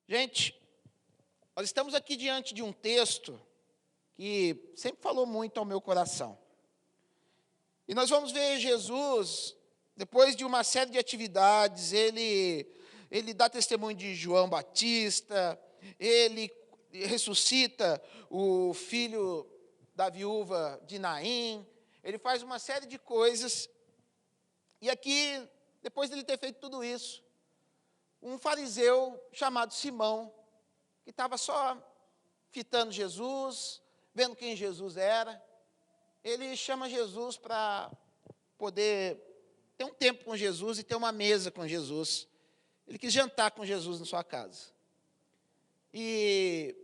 Gente, nós estamos aqui diante de um texto que sempre falou muito ao meu coração. E nós vamos ver Jesus, depois de uma série de atividades, ele dá testemunho de João Batista, ele ressuscita o filho da viúva de Naim, ele faz uma série de coisas. E aqui, depois de ele ter feito tudo isso, um fariseu chamado Simão, que estava só fitando Jesus, vendo quem Jesus era, ele chama Jesus para poder ter um tempo com Jesus e ter uma mesa com Jesus. Ele quis jantar com Jesus na sua casa. E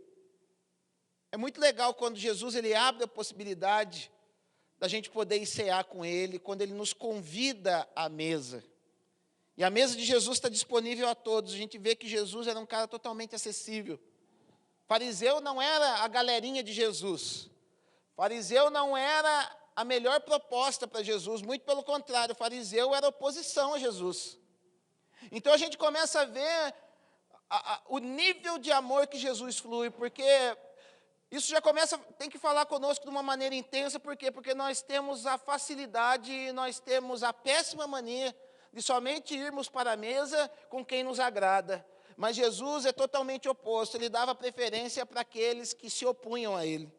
é muito legal quando Jesus ele abre a possibilidade da gente poder ir cear com ele, quando ele nos convida à mesa. E a mesa de Jesus está disponível a todos. A gente vê que Jesus era um cara totalmente acessível. Fariseu não era a galerinha de Jesus. Fariseu não era a melhor proposta para Jesus, muito pelo contrário, fariseu era oposição a Jesus. Então a gente começa a ver o nível de amor que Jesus flui, porque isso já começa, tem que falar conosco de uma maneira intensa, por quê? Porque nós temos a facilidade, nós temos a péssima mania de somente irmos para a mesa com quem nos agrada. Mas Jesus é totalmente oposto, ele dava preferência para aqueles que se opunham a ele.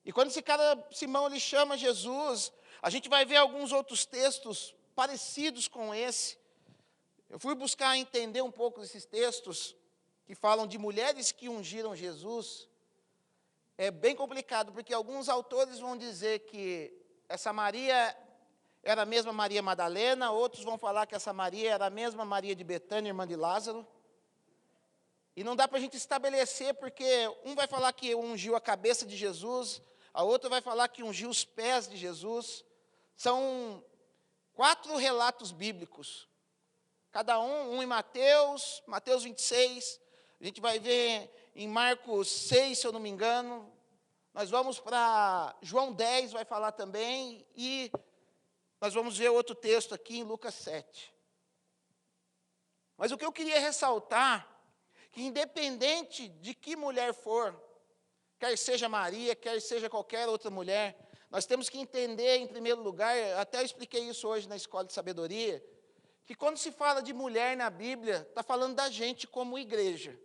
E quando esse cara, Simão, ele chama Jesus, a gente vai ver alguns outros textos parecidos com esse. Eu fui buscar entender um pouco desses textos que falam de mulheres que ungiram Jesus. É bem complicado, porque alguns autores vão dizer que essa Maria era a mesma Maria Madalena, outros vão falar que essa Maria era a mesma Maria de Betânia, irmã de Lázaro. E não dá para a gente estabelecer, porque um vai falar que ungiu a cabeça de Jesus, a outra vai falar que ungiu os pés de Jesus. São 4 relatos bíblicos. Cada um em Mateus 26. A gente vai ver em Marcos 6, se eu não me engano. Nós vamos para João 10, vai falar também. E nós vamos ver outro texto aqui em Lucas 7. Mas o que eu queria ressaltar, que independente de que mulher for, quer seja Maria, quer seja qualquer outra mulher, nós temos que entender, em primeiro lugar, até eu expliquei isso hoje na Escola de Sabedoria, que quando se fala de mulher na Bíblia, está falando da gente como igreja.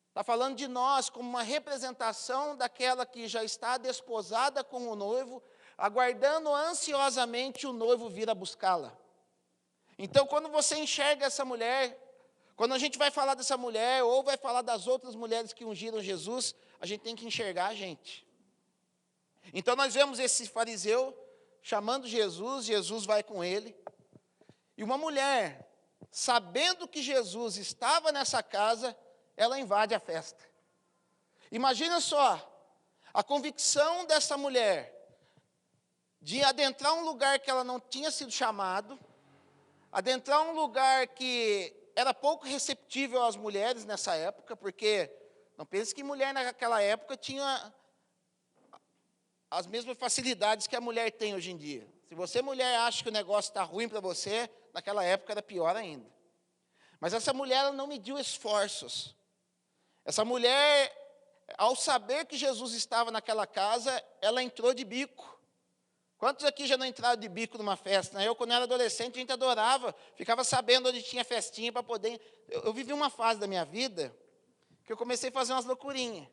Está falando de nós como uma representação daquela que já está desposada com o noivo, aguardando ansiosamente o noivo vir a buscá-la. Então, quando você enxerga essa mulher, quando a gente vai falar dessa mulher, ou vai falar das outras mulheres que ungiram Jesus, a gente tem que enxergar a gente. Então, nós vemos esse fariseu chamando Jesus, Jesus vai com ele, e uma mulher, sabendo que Jesus estava nessa casa, ela invade a festa. Imagina só, a convicção dessa mulher de adentrar um lugar que ela não tinha sido chamado, adentrar um lugar que era pouco receptível às mulheres nessa época, porque não pense que mulher naquela época tinha as mesmas facilidades que a mulher tem hoje em dia. Se você, mulher, acha que o negócio está ruim para você, naquela época era pior ainda. Mas essa mulher ela não mediu esforços. Essa mulher, ao saber que Jesus estava naquela casa, ela entrou de bico. Quantos aqui já não entraram de bico numa festa? Eu, quando era adolescente, a gente adorava, ficava sabendo onde tinha festinha para poder... Eu vivi uma fase da minha vida que eu comecei a fazer umas loucurinhas.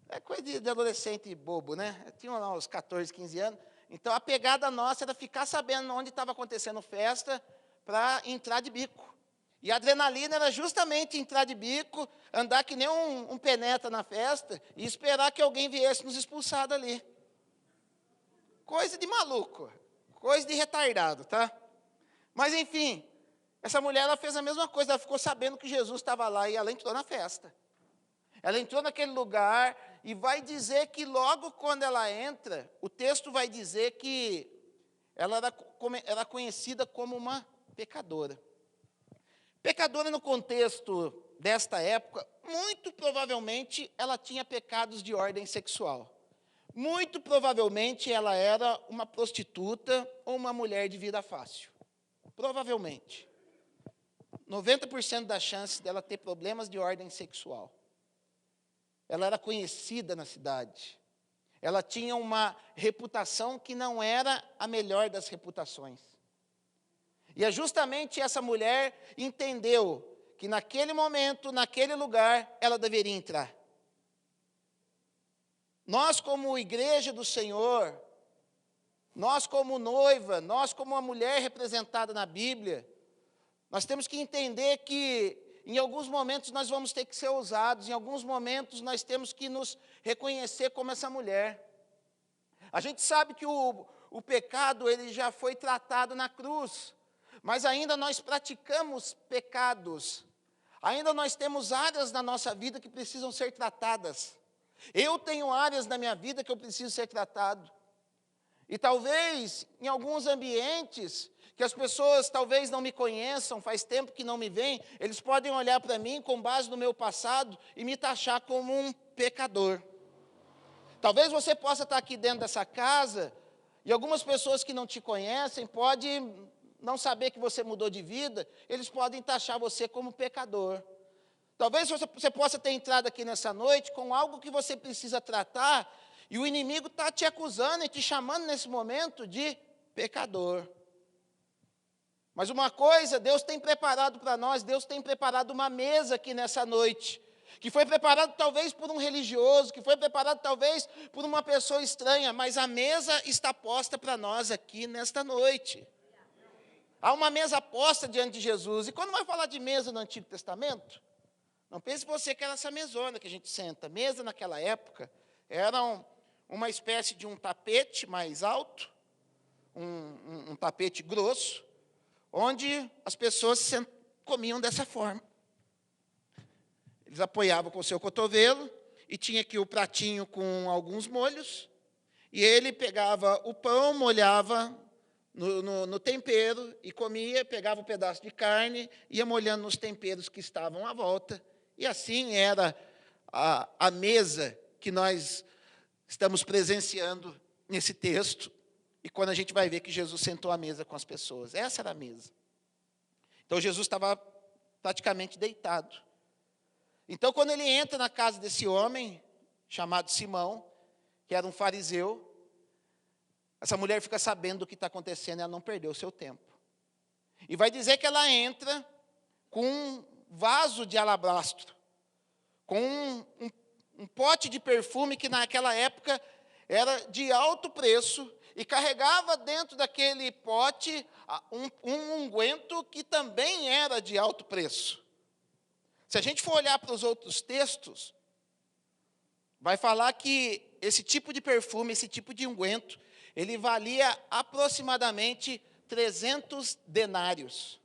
É coisa de adolescente bobo, né? Eu tinha lá uns 14, 15 anos. Então, a pegada nossa era ficar sabendo onde estava acontecendo festa para entrar de bico. E a adrenalina era justamente entrar de bico, andar que nem um penetra na festa e esperar que alguém viesse nos expulsar dali. Coisa de maluco, coisa de retardado, tá? Mas, enfim, essa mulher ela fez a mesma coisa, ela ficou sabendo que Jesus estava lá e ela entrou na festa. Ela entrou naquele lugar e vai dizer que logo quando ela entra, o texto vai dizer que ela era conhecida como uma pecadora. Pecadora no contexto desta época, muito provavelmente ela tinha pecados de ordem sexual. Muito provavelmente ela era uma prostituta ou uma mulher de vida fácil. Provavelmente. 90% da chance dela ter problemas de ordem sexual. Ela era conhecida na cidade. Ela tinha uma reputação que não era a melhor das reputações. E é justamente essa mulher entendeu que naquele momento, naquele lugar, ela deveria entrar. Nós, como igreja do Senhor, nós como noiva, nós como uma mulher representada na Bíblia, nós temos que entender que em alguns momentos nós vamos ter que ser ousados, em alguns momentos nós temos que nos reconhecer como essa mulher. A gente sabe que o pecado ele já foi tratado na cruz, mas ainda nós praticamos pecados, ainda nós temos áreas na nossa vida que precisam ser tratadas. Eu tenho áreas na minha vida que eu preciso ser tratado. E talvez, em alguns ambientes, que as pessoas talvez não me conheçam, faz tempo que não me veem, eles podem olhar para mim com base no meu passado e me taxar como um pecador. Talvez você possa estar aqui dentro dessa casa, e algumas pessoas que não te conhecem podem não saber que você mudou de vida, eles podem taxar você como pecador. Talvez você possa ter entrado aqui nessa noite com algo que você precisa tratar, e o inimigo está te acusando e te chamando nesse momento de pecador. Mas uma coisa, Deus tem preparado para nós, Deus tem preparado uma mesa aqui nessa noite, que foi preparado talvez por um religioso, que foi preparado talvez por uma pessoa estranha, mas a mesa está posta para nós aqui nesta noite. Há uma mesa posta diante de Jesus, e quando vai falar de mesa no Antigo Testamento, não pense você que era essa mesona que a gente senta. Mesa naquela época era uma espécie de um tapete mais alto, um tapete grosso, onde as pessoas comiam dessa forma. Eles apoiavam com o seu cotovelo e tinha aqui o pratinho com alguns molhos, e ele pegava o pão, molhava no tempero e comia, pegava um pedaço de carne, ia molhando nos temperos que estavam à volta, e assim era a mesa que nós estamos presenciando nesse texto, e quando a gente vai ver que Jesus sentou à mesa com as pessoas. Essa era a mesa. Então, Jesus estava praticamente deitado. Então, quando ele entra na casa desse homem, chamado Simão, que era um fariseu, essa mulher fica sabendo do que está acontecendo, ela não perdeu o seu tempo. E vai dizer que ela entra com um vaso de alabastro, com um pote de perfume que naquela época era de alto preço, e carregava dentro daquele pote um unguento que também era de alto preço. Se a gente for olhar para os outros textos, vai falar que esse tipo de perfume, esse tipo de unguento, ele valia aproximadamente 300 denários.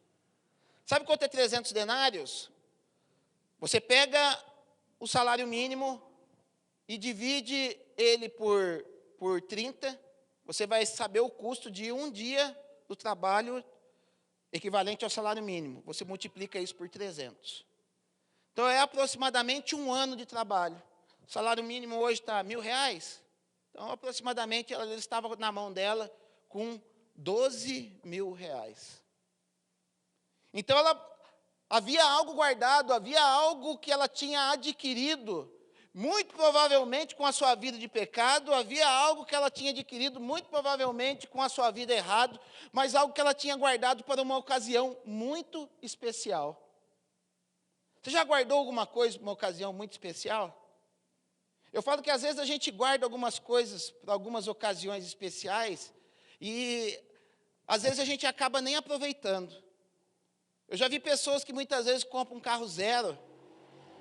Sabe quanto é 300 denários? Você pega o salário mínimo e divide ele por 30, você vai saber o custo de um dia do trabalho equivalente ao salário mínimo. Você multiplica isso por 300. Então, é aproximadamente um ano de trabalho. O salário mínimo hoje está R$1.000. Então, aproximadamente, ela estava na mão dela com R$12.000. Então, havia algo guardado, havia algo que ela tinha adquirido, muito provavelmente com a sua vida de pecado, havia algo que ela tinha adquirido, muito provavelmente com a sua vida errado, mas algo que ela tinha guardado para uma ocasião muito especial. Você já guardou alguma coisa para uma ocasião muito especial? Eu falo que às vezes a gente guarda algumas coisas para algumas ocasiões especiais e às vezes a gente acaba nem aproveitando. Eu já vi pessoas que muitas vezes compram um carro zero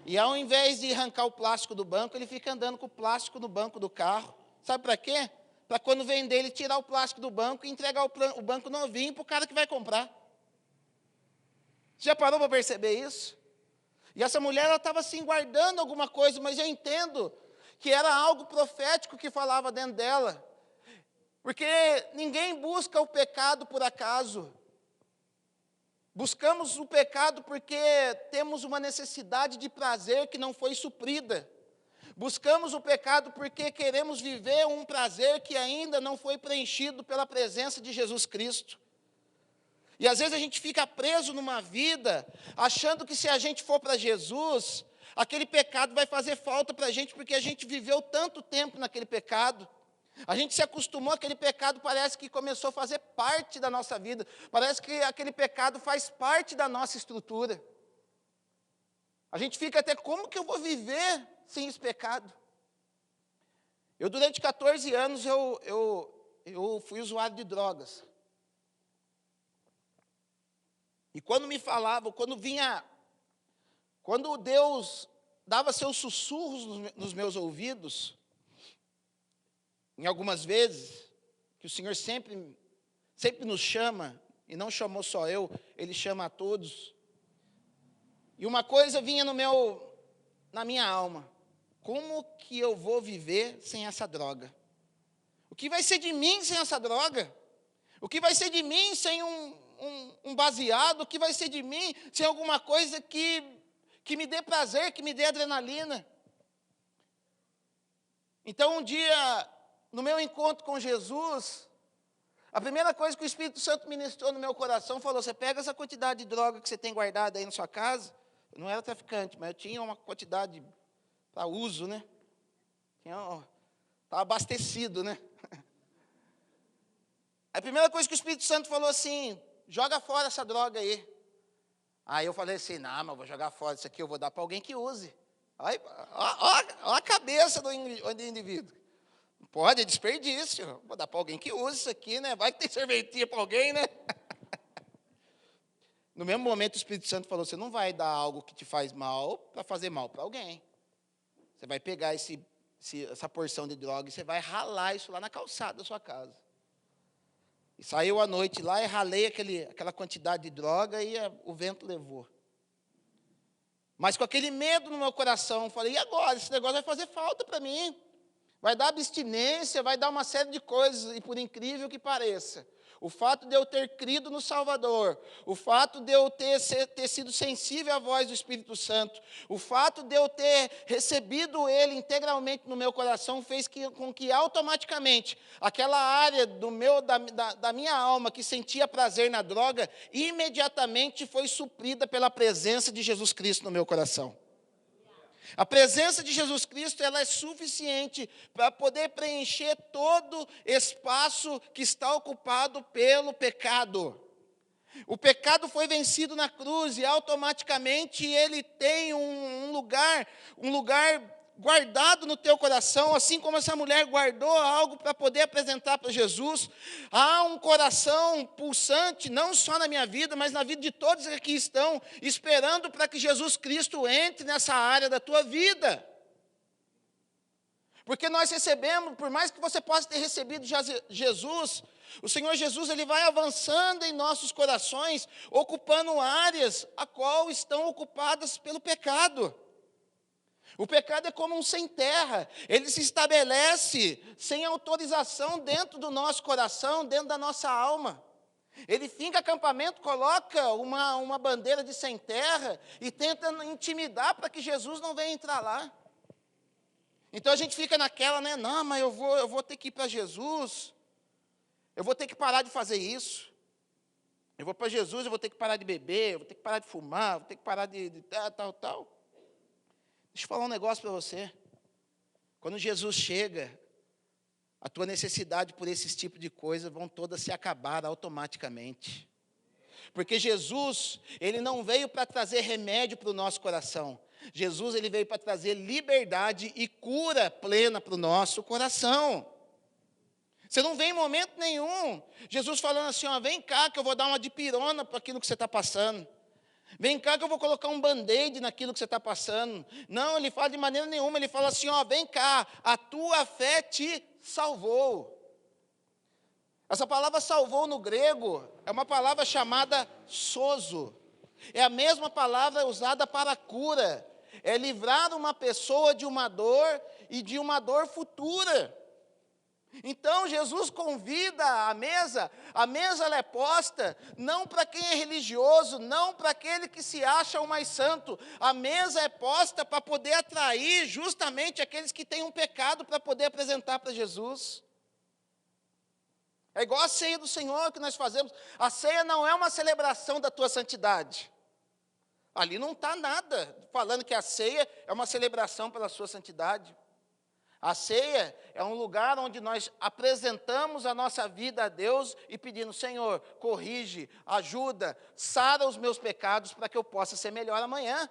e ao invés de arrancar o plástico do banco, ele fica andando com o plástico no banco do carro. Sabe para quê? Para quando vender ele tirar o plástico do banco e entregar o banco novinho para o cara que vai comprar. Você já parou para perceber isso? E essa mulher, ela estava assim, guardando alguma coisa, mas eu entendo que era algo profético que falava dentro dela. Porque ninguém busca o pecado por acaso. Buscamos o pecado porque temos uma necessidade de prazer que não foi suprida. Buscamos o pecado porque queremos viver um prazer que ainda não foi preenchido pela presença de Jesus Cristo. E às vezes a gente fica preso numa vida, achando que se a gente for para Jesus, aquele pecado vai fazer falta para a gente, porque a gente viveu tanto tempo naquele pecado. A gente se acostumou, aquele pecado parece que começou a fazer parte da nossa vida. Parece que aquele pecado faz parte da nossa estrutura. A gente fica até, como que eu vou viver sem esse pecado? Eu, durante 14 anos, eu fui usuário de drogas. E quando me falavam, quando Deus dava seus sussurros nos meus ouvidos, em algumas vezes, que o Senhor sempre nos chama, e não chamou só eu, Ele chama a todos. E uma coisa vinha na minha alma: como que eu vou viver sem essa droga? O que vai ser de mim sem essa droga? O que vai ser de mim sem um baseado? O que vai ser de mim sem alguma coisa que me dê prazer, que me dê adrenalina? Então, um dia, no meu encontro com Jesus, a primeira coisa que o Espírito Santo ministrou no meu coração, falou: você pega essa quantidade de droga que você tem guardada aí na sua casa. Eu não era traficante, mas eu tinha uma quantidade para uso, né? Estava abastecido, né? A primeira coisa que o Espírito Santo falou assim: joga fora essa droga aí. Aí eu falei assim: não, mas eu vou jogar fora isso aqui, eu vou dar para alguém que use. Aí, ó a cabeça do indivíduo. Pode, é desperdício. Vou dar para alguém que use isso aqui, né? Vai que tem serventia para alguém, né? No mesmo momento o Espírito Santo falou: você não vai dar algo que te faz mal para fazer mal para alguém. Você vai pegar essa porção de droga e você vai ralar isso lá na calçada da sua casa. E saiu à noite lá e ralei aquela quantidade de droga e o vento levou. Mas com aquele medo no meu coração, falei: e agora? Esse negócio vai fazer falta para mim. Vai dar abstinência, vai dar uma série de coisas. E por incrível que pareça, o fato de eu ter crido no Salvador, o fato de eu ter sido sensível à voz do Espírito Santo, o fato de eu ter recebido Ele integralmente no meu coração, fez com que automaticamente aquela área da minha alma que sentia prazer na droga, imediatamente foi suprida pela presença de Jesus Cristo no meu coração. A presença de Jesus Cristo, ela é suficiente para poder preencher todo espaço que está ocupado pelo pecado. O pecado foi vencido na cruz e automaticamente ele tem um lugar guardado no teu coração, assim como essa mulher guardou algo para poder apresentar para Jesus. Há um coração pulsante, não só na minha vida, mas na vida de todos que aqui estão, esperando para que Jesus Cristo entre nessa área da tua vida. Porque nós recebemos, por mais que você possa ter recebido Jesus, o Senhor Jesus, Ele vai avançando em nossos corações, ocupando áreas a qual estão ocupadas pelo pecado. O pecado é como um sem terra, ele se estabelece sem autorização dentro do nosso coração, dentro da nossa alma. Ele finca acampamento, coloca uma bandeira de sem terra e tenta intimidar para que Jesus não venha entrar lá. Então a gente fica naquela, né? Não, mas eu vou ter que ir para Jesus, eu vou ter que parar de fazer isso. Eu vou para Jesus, eu vou ter que parar de beber, eu vou ter que parar de fumar, eu vou ter que parar de tal. Deixa eu falar um negócio para você. Quando Jesus chega, a tua necessidade por esses tipos de coisas vão todas se acabar automaticamente. Porque Jesus, Ele não veio para trazer remédio para o nosso coração. Jesus, Ele veio para trazer liberdade e cura plena para o nosso coração. Você não vê em momento nenhum Jesus falando assim: ó, vem cá que eu vou dar uma dipirona para aquilo que você está passando. Vem cá que eu vou colocar um band-aid naquilo que você está passando. Não, ele fala de maneira nenhuma, ele fala assim: ó, vem cá, a tua fé te salvou. Essa palavra salvou no grego é uma palavra chamada sozo. É a mesma palavra usada para cura. É livrar uma pessoa de uma dor e de uma dor futura. Então Jesus convida a mesa ela é posta não para quem é religioso, não para aquele que se acha o mais santo. A mesa é posta para poder atrair justamente aqueles que têm um pecado para poder apresentar para Jesus. É igual a ceia do Senhor que nós fazemos. A ceia não é uma celebração da tua santidade. Ali não está nada falando que a ceia é uma celebração pela sua santidade. A ceia é um lugar onde nós apresentamos a nossa vida a Deus e pedimos: Senhor, corrige, ajuda, sara os meus pecados para que eu possa ser melhor amanhã.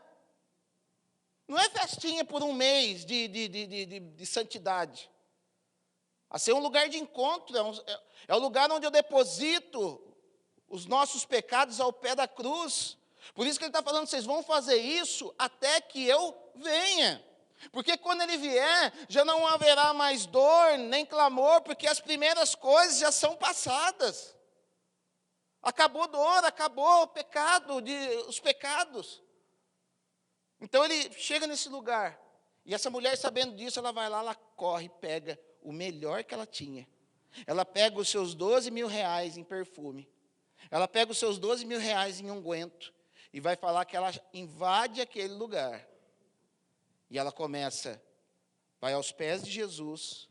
Não é festinha por um mês de santidade. A ceia é um lugar de encontro, é o lugar onde eu deposito os nossos pecados ao pé da cruz. Por isso que ele está falando: vocês vão fazer isso até que eu venha. Porque quando ele vier, já não haverá mais dor, nem clamor, porque as primeiras coisas já são passadas. Acabou dor, acabou o pecado, os pecados. Então ele chega nesse lugar, e essa mulher, sabendo disso, ela vai lá, ela corre, pega o melhor que ela tinha. Ela pega os seus 12 mil reais em perfume. Ela pega os seus 12 mil reais em unguento, e vai falar que ela invade aquele lugar. E ela vai aos pés de Jesus,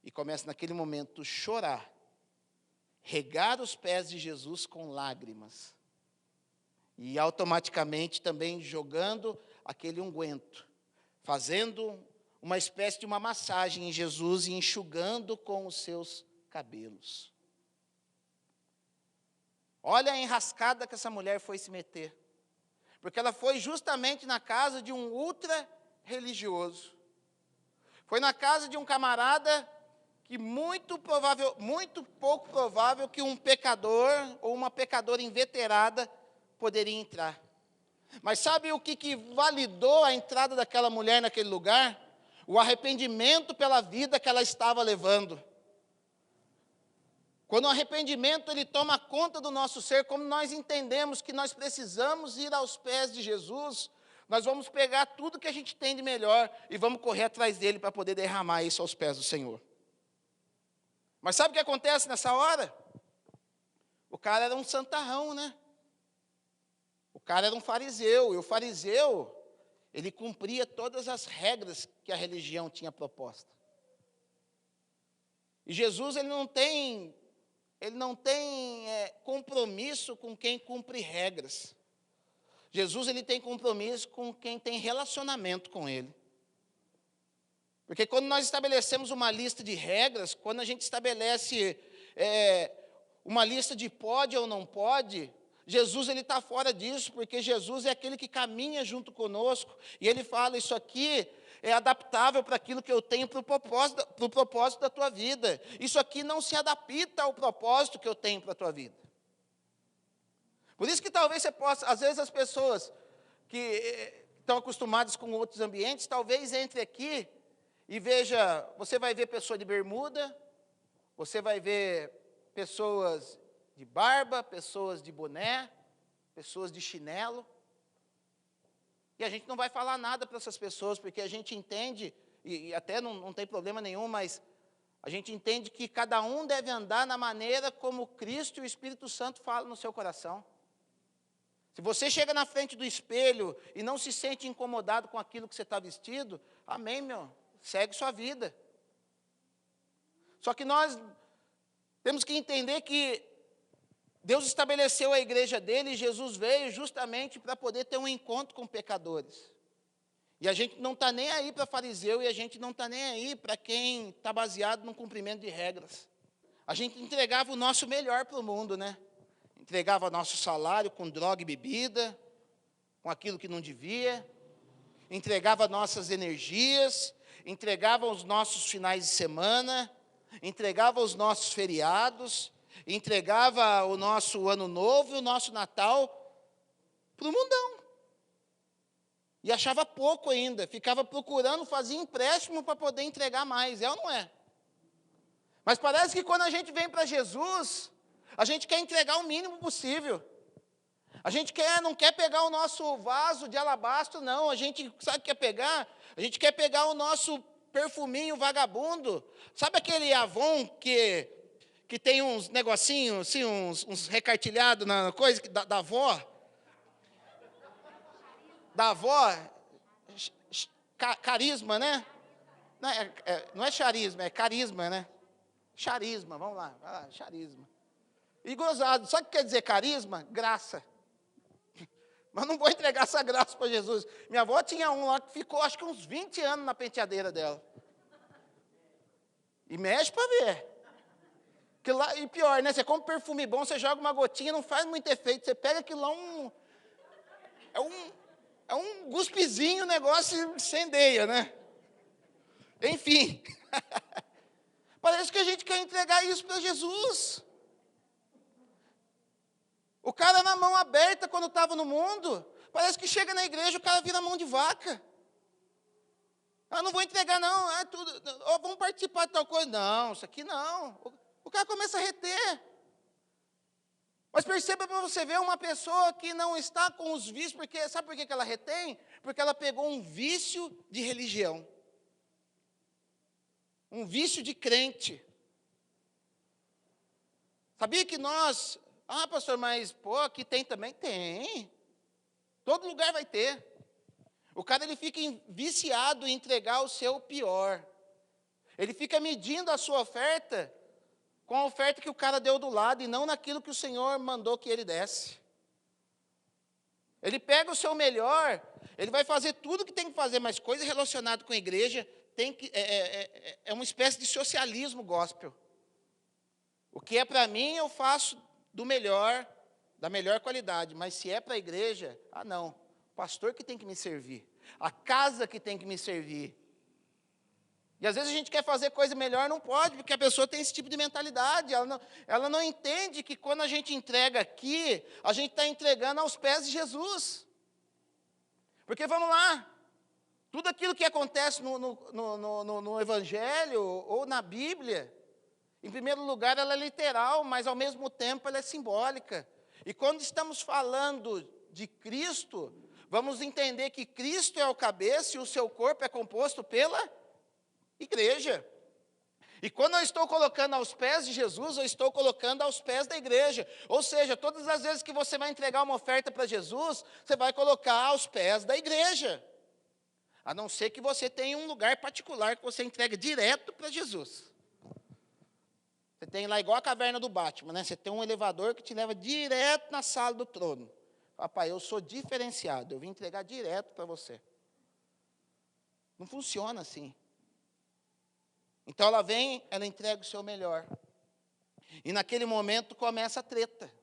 e começa naquele momento chorar, regar os pés de Jesus com lágrimas, e automaticamente também jogando aquele unguento, fazendo uma espécie de uma massagem em Jesus e enxugando com os seus cabelos. Olha a enrascada que essa mulher foi se meter, porque ela foi justamente na casa de um ultra religioso. Foi na casa de um camarada que muito pouco provável que um pecador ou uma pecadora inveterada poderia entrar. Mas sabe o que validou a entrada daquela mulher naquele lugar? O arrependimento pela vida que ela estava levando. Quando o arrependimento ele toma conta do nosso ser, como nós entendemos que nós precisamos ir aos pés de Jesus, nós vamos pegar tudo que a gente tem de melhor e vamos correr atrás dele para poder derramar isso aos pés do Senhor. Mas sabe o que acontece nessa hora? O cara era um santarrão, né? O cara era um fariseu, e o fariseu, ele cumpria todas as regras que a religião tinha proposta. E Jesus, ele não tem compromisso com quem cumpre regras. Jesus, ele tem compromisso com quem tem relacionamento com ele. Porque quando nós estabelecemos uma lista de regras, quando a gente estabelece uma lista de pode ou não pode, Jesus, ele está fora disso, porque Jesus é aquele que caminha junto conosco, e ele fala: isso aqui é adaptável para aquilo que eu tenho para o propósito da tua vida. Isso aqui não se adapta ao propósito que eu tenho para a tua vida. Por isso que talvez você possa, às vezes as pessoas que estão acostumadas com outros ambientes, talvez entre aqui e veja, você vai ver pessoa de bermuda, você vai ver pessoas de barba, pessoas de boné, pessoas de chinelo. E a gente não vai falar nada para essas pessoas, porque a gente entende, e até não tem problema nenhum, mas a gente entende que cada um deve andar na maneira como Cristo e o Espírito Santo falam no seu coração. Se você chega na frente do espelho e não se sente incomodado com aquilo que você está vestido, amém, meu, segue sua vida. Só que nós temos que entender que Deus estabeleceu a igreja dele, e Jesus veio justamente para poder ter um encontro com pecadores. E a gente não está nem aí para fariseu, e a gente não está nem aí para quem está baseado no cumprimento de regras. A gente entregava o nosso melhor para o mundo, né? Entregava nosso salário com droga e bebida, com aquilo que não devia, entregava nossas energias, entregava os nossos finais de semana, entregava os nossos feriados, entregava o nosso ano novo e o nosso Natal para o mundão. E achava pouco ainda, ficava procurando, fazia empréstimo para poder entregar mais, é ou não é? Mas parece que quando a gente vem para Jesus, a gente quer entregar o mínimo possível. A gente não quer pegar o nosso vaso de alabastro, não. A gente sabe o que quer pegar? A gente quer pegar o nosso perfuminho vagabundo. Sabe aquele Avon que tem uns negocinhos, assim, uns recartilhados na coisa da avó? Da avó, carisma, né? Não é charisma, é carisma, né? Charisma, vamos lá, charisma. E gozado, sabe o que quer dizer carisma? Graça. Mas não vou entregar essa graça para Jesus. Minha avó tinha um lá que ficou, acho que uns 20 anos na penteadeira dela. E mexe para ver. Que lá, e pior, né? Você compra perfume bom, você joga uma gotinha, não faz muito efeito. Você pega aquilo lá, é um guspezinho, o negócio incendeia, né? Enfim. Parece que a gente quer entregar isso para Jesus. O cara na mão aberta quando estava no mundo, parece que chega na igreja, o cara vira mão de vaca. Não vou entregar não, tudo, vamos participar de tal coisa. Não, isso aqui não. O cara começa a reter. Mas perceba para você ver uma pessoa que não está com os vícios, porque sabe por que ela retém? Porque ela pegou um vício de religião. Um vício de crente. Sabia que nós... pastor, mas, aqui tem também? Tem. Todo lugar vai ter. O cara, ele fica viciado em entregar o seu pior. Ele fica medindo a sua oferta com a oferta que o cara deu do lado e não naquilo que o Senhor mandou que ele desse. Ele pega o seu melhor, ele vai fazer tudo que tem que fazer, mas coisa relacionada com a igreja é uma espécie de socialismo gospel. O que é para mim, eu faço do melhor, da melhor qualidade. Mas se é para a igreja, não. O pastor que tem que me servir. A casa que tem que me servir. E às vezes a gente quer fazer coisa melhor, não pode, porque a pessoa tem esse tipo de mentalidade. Ela não entende que quando a gente entrega aqui, a gente está entregando aos pés de Jesus. Porque vamos lá, tudo aquilo que acontece no Evangelho ou na Bíblia, em primeiro lugar, ela é literal, mas ao mesmo tempo ela é simbólica. E quando estamos falando de Cristo, vamos entender que Cristo é o cabeça e o seu corpo é composto pela igreja. E quando eu estou colocando aos pés de Jesus, eu estou colocando aos pés da igreja. Ou seja, todas as vezes que você vai entregar uma oferta para Jesus, você vai colocar aos pés da igreja. A não ser que você tenha um lugar particular que você entrega direto para Jesus. Você tem lá igual a caverna do Batman, né? Você tem um elevador que te leva direto na sala do trono. Papai, eu sou diferenciado, eu vim entregar direto para você. Não funciona assim. Então ela vem, ela entrega o seu melhor. E naquele momento começa a treta.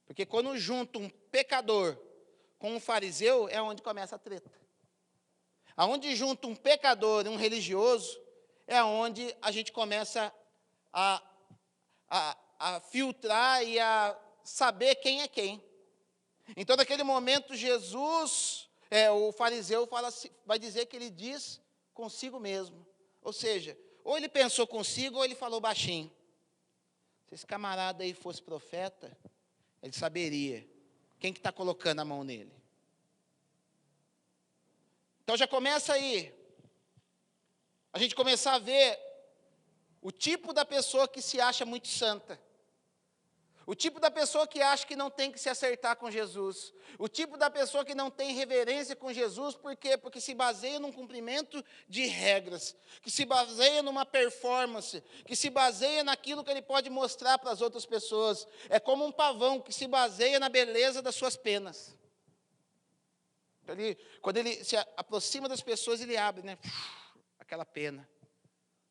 Porque quando junta um pecador com um fariseu, é onde começa a treta. Aonde junta um pecador e um religioso, é onde a gente começa a filtrar e a saber quem é quem. Então, naquele momento, Jesus, o fariseu vai dizer que ele diz consigo mesmo. Ou seja, ou ele pensou consigo, ou ele falou baixinho. Se esse camarada aí fosse profeta, ele saberia quem que está colocando a mão nele. Então, já começa aí, a gente começar a ver o tipo da pessoa que se acha muito santa. O tipo da pessoa que acha que não tem que se acertar com Jesus. O tipo da pessoa que não tem reverência com Jesus. Por quê? Porque se baseia num cumprimento de regras. Que se baseia numa performance. Que se baseia naquilo que ele pode mostrar para as outras pessoas. É como um pavão que se baseia na beleza das suas penas. Quando ele se aproxima das pessoas, ele abre, né? Aquela pena.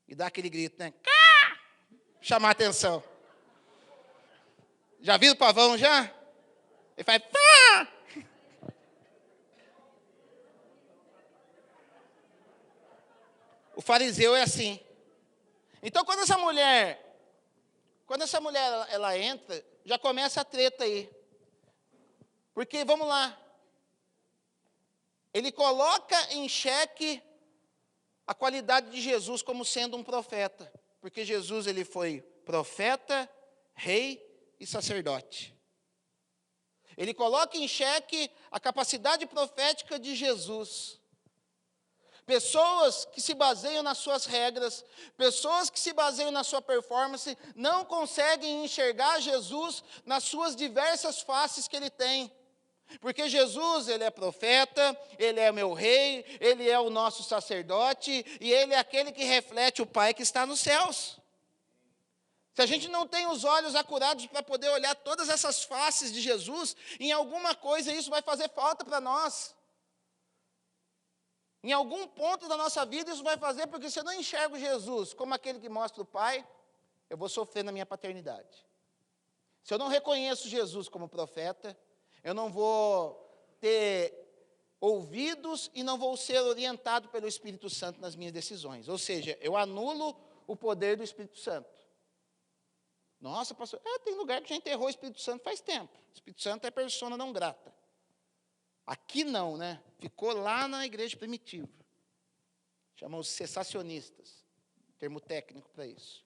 E dá aquele grito, né? Chamar a atenção. Já viu o pavão, já? Ele faz... Pá! O fariseu é assim. Então, quando essa mulher ela entra, já começa a treta aí. Porque, vamos lá, ele coloca em xeque a qualidade de Jesus como sendo um profeta. Porque Jesus, ele foi profeta, rei e sacerdote. Ele coloca em xeque a capacidade profética de Jesus. Pessoas que se baseiam nas suas regras, pessoas que se baseiam na sua performance, não conseguem enxergar Jesus nas suas diversas faces que ele tem. Porque Jesus, ele é profeta, ele é meu rei, ele é o nosso sacerdote, e ele é aquele que reflete o Pai que está nos céus. Se a gente não tem os olhos acurados para poder olhar todas essas faces de Jesus, em alguma coisa isso vai fazer falta para nós. Em algum ponto da nossa vida isso vai fazer, porque se eu não enxergo Jesus como aquele que mostra o Pai, eu vou sofrer na minha paternidade. Se eu não reconheço Jesus como profeta, eu não vou ter ouvidos e não vou ser orientado pelo Espírito Santo nas minhas decisões. Ou seja, eu anulo o poder do Espírito Santo. Nossa, pastor, tem lugar que já enterrou o Espírito Santo faz tempo. O Espírito Santo é persona não grata. Aqui não, né? Ficou lá na igreja primitiva. Chamam os cessacionistas, termo técnico para isso.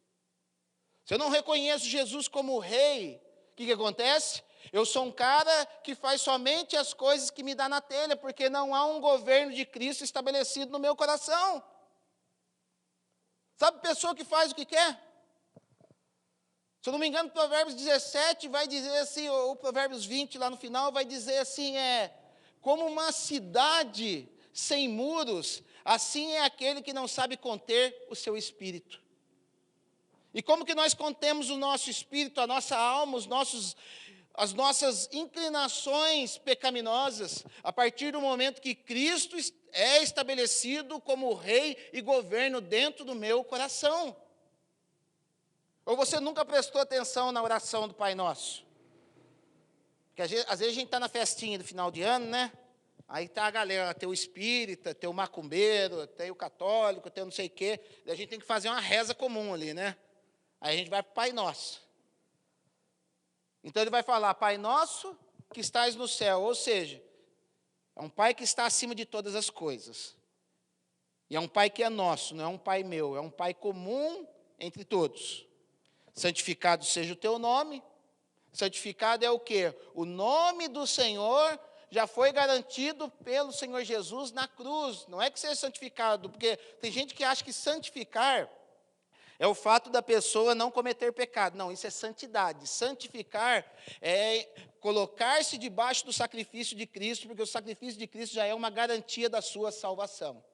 Se eu não reconheço Jesus como rei, o que acontece? Eu sou um cara que faz somente as coisas que me dá na telha, porque não há um governo de Cristo estabelecido no meu coração. Sabe pessoa que faz o que quer? Se eu não me engano, Provérbios 17 vai dizer assim, ou Provérbios 20 lá no final, vai dizer assim, como uma cidade sem muros, assim é aquele que não sabe conter o seu espírito. E como que nós contemos o nosso espírito, a nossa alma, as nossas inclinações pecaminosas, a partir do momento que Cristo é estabelecido como rei e governo dentro do meu coração. Ou você nunca prestou atenção na oração do Pai Nosso? Porque às vezes a gente está na festinha do final de ano, né? Aí está a galera, tem o espírita, tem o macumbeiro, tem o católico, tem o não sei o quê. E a gente tem que fazer uma reza comum ali, né? Aí a gente vai para o Pai Nosso. Então ele vai falar, Pai Nosso que estás no céu. Ou seja, é um Pai que está acima de todas as coisas. E é um Pai que é nosso, não é um Pai meu. É um Pai comum entre todos. Santificado seja o teu nome. Santificado é o quê? O nome do Senhor já foi garantido pelo Senhor Jesus na cruz. Não é que seja santificado, porque tem gente que acha que santificar é o fato da pessoa não cometer pecado. Não, isso é santidade. Santificar é colocar-se debaixo do sacrifício de Cristo, porque o sacrifício de Cristo já é uma garantia da sua salvação.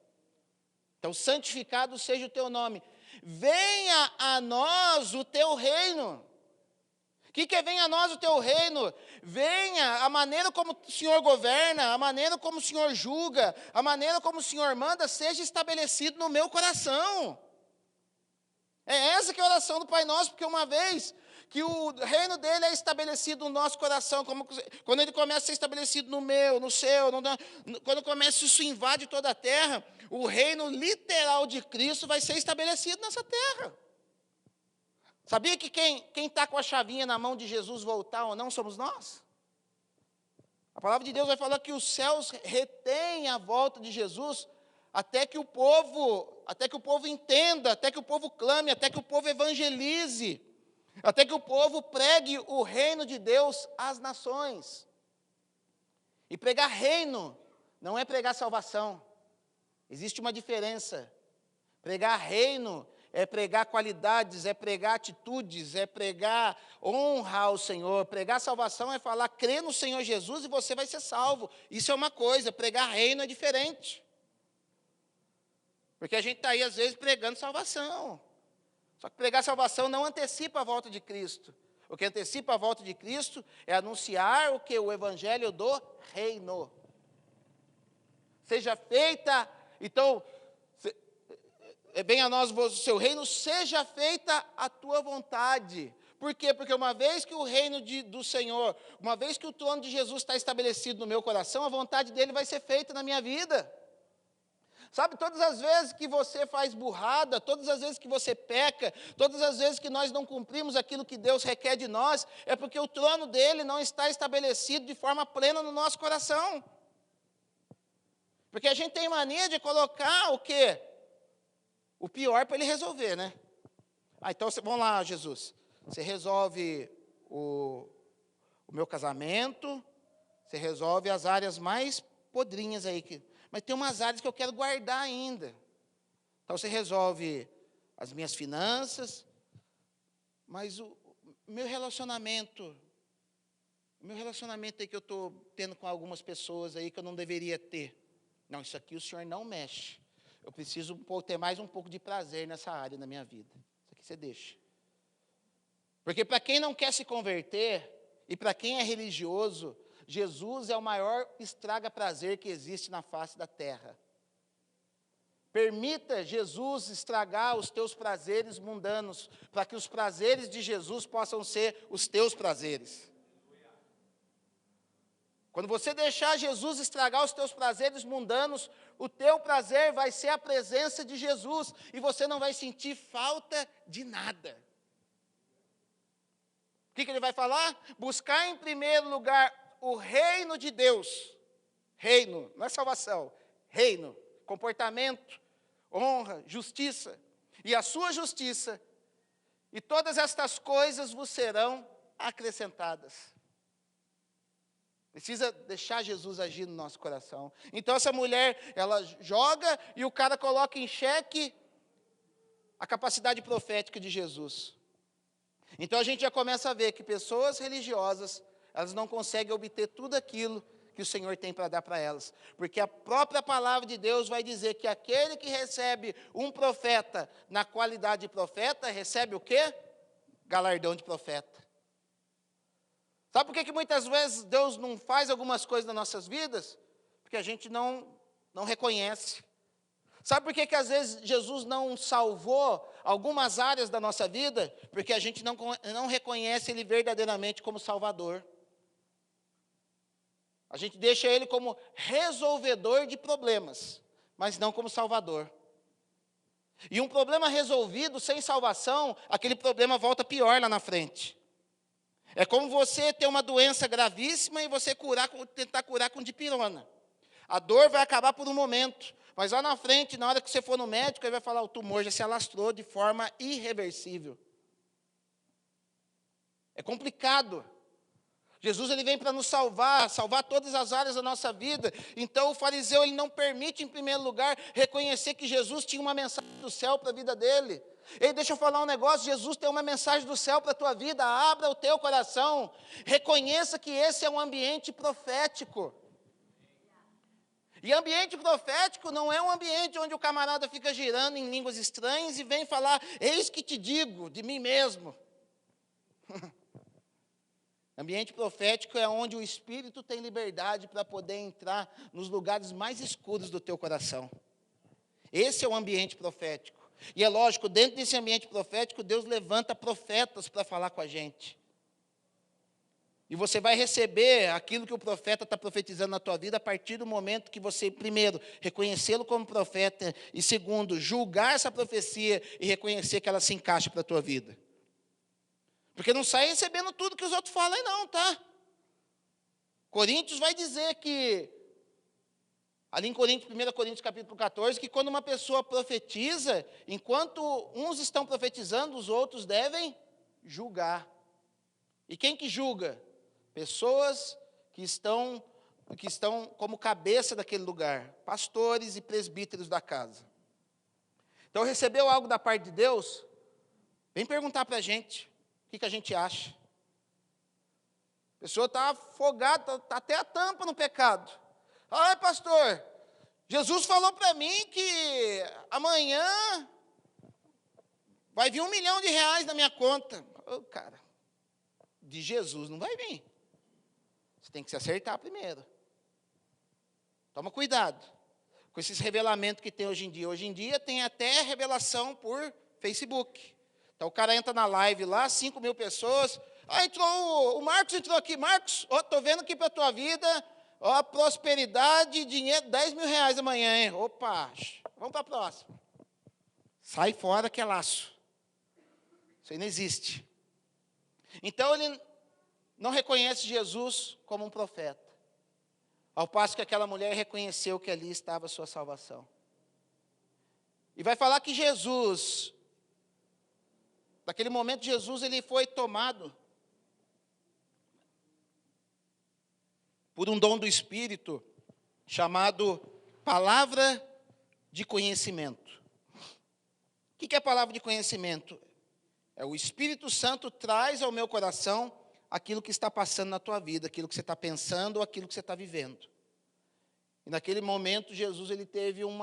Então, santificado seja o teu nome. Venha a nós o teu reino. O que é venha a nós o teu reino? Venha a maneira como o Senhor governa, a maneira como o Senhor julga, a maneira como o Senhor manda, seja estabelecido no meu coração. É essa que é a oração do Pai Nosso, porque uma vez que o reino dele é estabelecido no nosso coração, quando ele começa a ser estabelecido no meu, no seu, quando começa isso invade toda a terra, o reino literal de Cristo vai ser estabelecido nessa terra. Sabia que quem está com a chavinha na mão de Jesus voltar ou não somos nós? A palavra de Deus vai falar que os céus retêm a volta de Jesus até que o povo entenda, até que o povo clame, até que o povo evangelize, até que o povo pregue o reino de Deus às nações. E pregar reino não é pregar salvação. Existe uma diferença. Pregar reino é pregar qualidades, é pregar atitudes, é pregar honra ao Senhor. Pregar salvação é falar, crê no Senhor Jesus e você vai ser salvo. Isso é uma coisa, pregar reino é diferente. Porque a gente está aí, às vezes, pregando salvação. Só que pregar salvação não antecipa a volta de Cristo. O que antecipa a volta de Cristo é anunciar o que? O evangelho do reino. Seja feita, então, venha a nós o seu reino, seja feita a tua vontade. Por quê? Porque uma vez que o reino do Senhor, uma vez que o trono de Jesus está estabelecido no meu coração, a vontade dele vai ser feita na minha vida. Sabe, todas as vezes que você faz burrada, todas as vezes que você peca, todas as vezes que nós não cumprimos aquilo que Deus requer de nós, é porque o trono dele não está estabelecido de forma plena no nosso coração. Porque a gente tem mania de colocar o quê? O pior para ele resolver, né? Então, vamos lá, Jesus. Você resolve o meu casamento, você resolve as áreas mais podrinhas aí. Mas tem umas áreas que eu quero guardar ainda. Então, você resolve as minhas finanças, mas o meu relacionamento aí que eu estou tendo com algumas pessoas aí que eu não deveria ter. Não, isso aqui o Senhor não mexe. Eu preciso ter mais um pouco de prazer nessa área na minha vida. Isso aqui você deixa. Porque para quem não quer se converter, e para quem é religioso, Jesus é o maior estraga-prazer que existe na face da terra. Permita Jesus estragar os teus prazeres mundanos, para que os prazeres de Jesus possam ser os teus prazeres. Quando você deixar Jesus estragar os teus prazeres mundanos, o teu prazer vai ser a presença de Jesus, e você não vai sentir falta de nada. O que ele vai falar? Buscar em primeiro lugar o reino de Deus. Reino, não é salvação. Reino, comportamento, honra, justiça. E a sua justiça, e todas estas coisas vos serão acrescentadas. Precisa deixar Jesus agir no nosso coração. Então essa mulher, ela joga e o cara coloca em xeque a capacidade profética de Jesus. Então a gente já começa a ver que pessoas religiosas, elas não conseguem obter tudo aquilo que o Senhor tem para dar para elas. Porque a própria palavra de Deus vai dizer que aquele que recebe um profeta na qualidade de profeta, recebe o quê? Galardão de profeta. Sabe por que muitas vezes Deus não faz algumas coisas nas nossas vidas? Porque a gente não reconhece. Sabe por que às vezes Jesus não salvou algumas áreas da nossa vida? Porque a gente não reconhece Ele verdadeiramente como Salvador. A gente deixa Ele como resolvedor de problemas, mas não como Salvador. E um problema resolvido sem salvação, aquele problema volta pior lá na frente. É como você ter uma doença gravíssima e você tentar curar com dipirona. A dor vai acabar por um momento, mas lá na frente, na hora que você for no médico, ele vai falar, o tumor já se alastrou de forma irreversível. É complicado. Jesus ele vem para nos salvar todas as áreas da nossa vida. Então o fariseu ele não permite, em primeiro lugar, reconhecer que Jesus tinha uma mensagem do céu para a vida dele. Ei, deixa eu falar um negócio, Jesus tem uma mensagem do céu para a tua vida, abra o teu coração, reconheça que esse é um ambiente profético. E ambiente profético não é um ambiente onde o camarada fica girando em línguas estranhas e vem falar, eis que te digo, de mim mesmo. Ambiente profético é onde o Espírito tem liberdade para poder entrar nos lugares mais escuros do teu coração. Esse é o ambiente profético. E é lógico, dentro desse ambiente profético, Deus levanta profetas para falar com a gente. E você vai receber aquilo que o profeta está profetizando na tua vida a partir do momento que você, primeiro, reconhecê-lo como profeta, e segundo, julgar essa profecia e reconhecer que ela se encaixa para a tua vida. Porque não sai recebendo tudo que os outros falam, não, tá? Coríntios vai dizer que, ali em 1 Coríntios capítulo 14, que quando uma pessoa profetiza, enquanto uns estão profetizando, os outros devem julgar. E quem que julga? Pessoas que estão como cabeça daquele lugar, pastores e presbíteros da casa. Então, recebeu algo da parte de Deus? Vem perguntar para a gente, o que a gente acha? A pessoa está afogada, está até a tampa no pecado. Ai, pastor, Jesus falou para mim que amanhã vai vir R$1 milhão na minha conta. Ô, cara, de Jesus não vai vir. Você tem que se acertar primeiro. Toma cuidado com esses revelamentos que tem hoje em dia. Hoje em dia tem até revelação por Facebook. Então o cara entra na live lá, 5 mil pessoas. Ah, o Marcos entrou aqui. Marcos, estou vendo aqui para a tua vida, prosperidade, dinheiro, R$10 mil amanhã, hein? Opa, vamos para a próxima. Sai fora que é laço. Isso aí não existe. Então ele não reconhece Jesus como um profeta. Ao passo que aquela mulher reconheceu que ali estava a sua salvação. E vai falar que Jesus, naquele momento Jesus ele foi tomado por um dom do Espírito chamado palavra de conhecimento. O que é palavra de conhecimento? É o Espírito Santo traz ao meu coração aquilo que está passando na tua vida, aquilo que você está pensando ou aquilo que você está vivendo. E naquele momento, Jesus ele teve um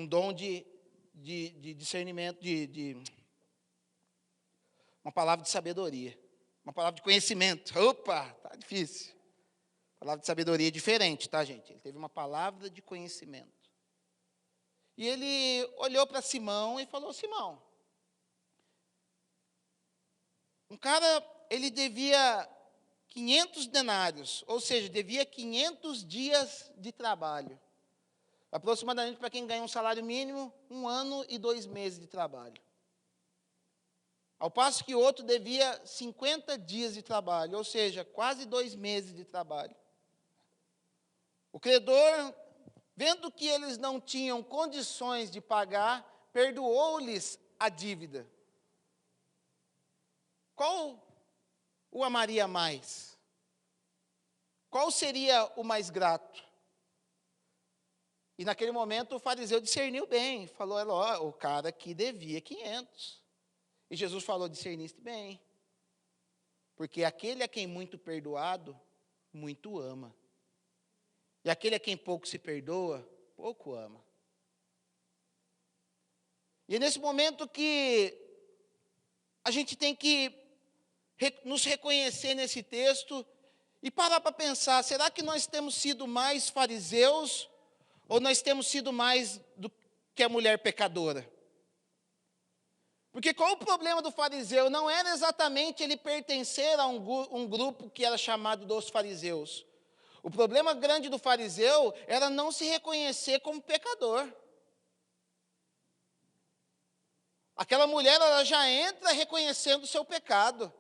dom de de discernimento, uma palavra de sabedoria, uma palavra de conhecimento. Opa, tá difícil. Palavra de sabedoria é diferente, tá, gente? Ele teve uma palavra de conhecimento. E ele olhou para Simão e falou: Simão, um cara, ele devia 500 denários, ou seja, devia 500 dias de trabalho. Aproximadamente, para quem ganha um salário mínimo, 1 ano e 2 meses de trabalho. Ao passo que o outro devia 50 dias de trabalho, ou seja, quase 2 meses de trabalho. O credor, vendo que eles não tinham condições de pagar, perdoou-lhes a dívida. Qual o amaria mais? Qual seria o mais grato? E naquele momento o fariseu discerniu bem, falou: o cara aqui devia 500. E Jesus falou: discerniste bem, porque aquele a quem muito perdoado, muito ama. E aquele a quem pouco se perdoa, pouco ama. E é nesse momento que a gente tem que nos reconhecer nesse texto e parar para pensar: será que nós temos sido mais fariseus ou nós temos sido mais do que a mulher pecadora? Porque qual o problema do fariseu? Não era exatamente ele pertencer a um grupo que era chamado dos fariseus. O problema grande do fariseu era não se reconhecer como pecador. Aquela mulher, ela já entra reconhecendo o seu pecado.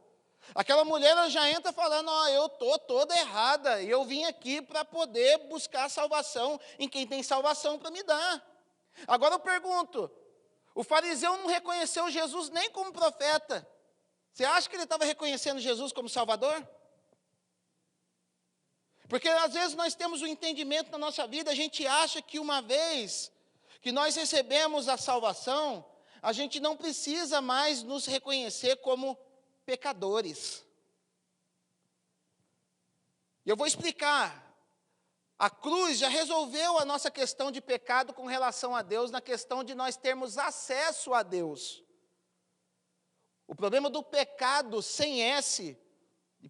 Aquela mulher, ela já entra falando: eu estou toda errada, e eu vim aqui para poder buscar salvação em quem tem salvação para me dar. Agora eu pergunto, o fariseu não reconheceu Jesus nem como profeta. Você acha que ele estava reconhecendo Jesus como Salvador? Porque às vezes nós temos um entendimento na nossa vida, a gente acha que uma vez que nós recebemos a salvação, a gente não precisa mais nos reconhecer como pecadores. E eu vou explicar. A cruz já resolveu a nossa questão de pecado com relação a Deus, na questão de nós termos acesso a Deus. O problema do pecado sem S,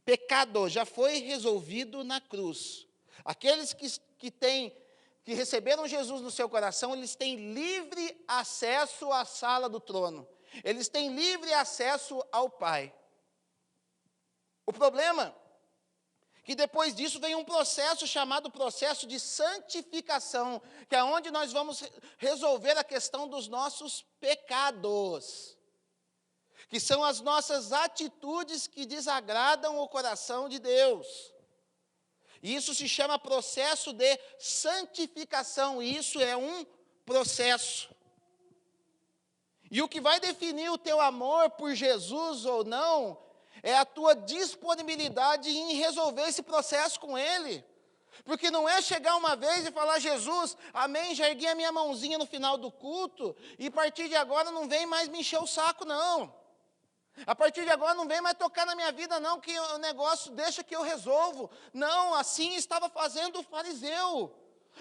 pecado, já foi resolvido na cruz. Aqueles que receberam Jesus no seu coração, eles têm livre acesso à sala do trono. Eles têm livre acesso ao Pai. O problema que depois disso vem um processo chamado processo de santificação, que é onde nós vamos resolver a questão dos nossos pecados, que são as nossas atitudes que desagradam o coração de Deus. E isso se chama processo de santificação, e isso é um processo. E o que vai definir o teu amor por Jesus ou não, é a tua disponibilidade em resolver esse processo com Ele. Porque não é chegar uma vez e falar: Jesus, amém, já ergui a minha mãozinha no final do culto, e a partir de agora não vem mais me encher o saco, não. A partir de agora não vem mais tocar na minha vida, não, que o negócio deixa que eu resolvo. Não, assim estava fazendo o fariseu.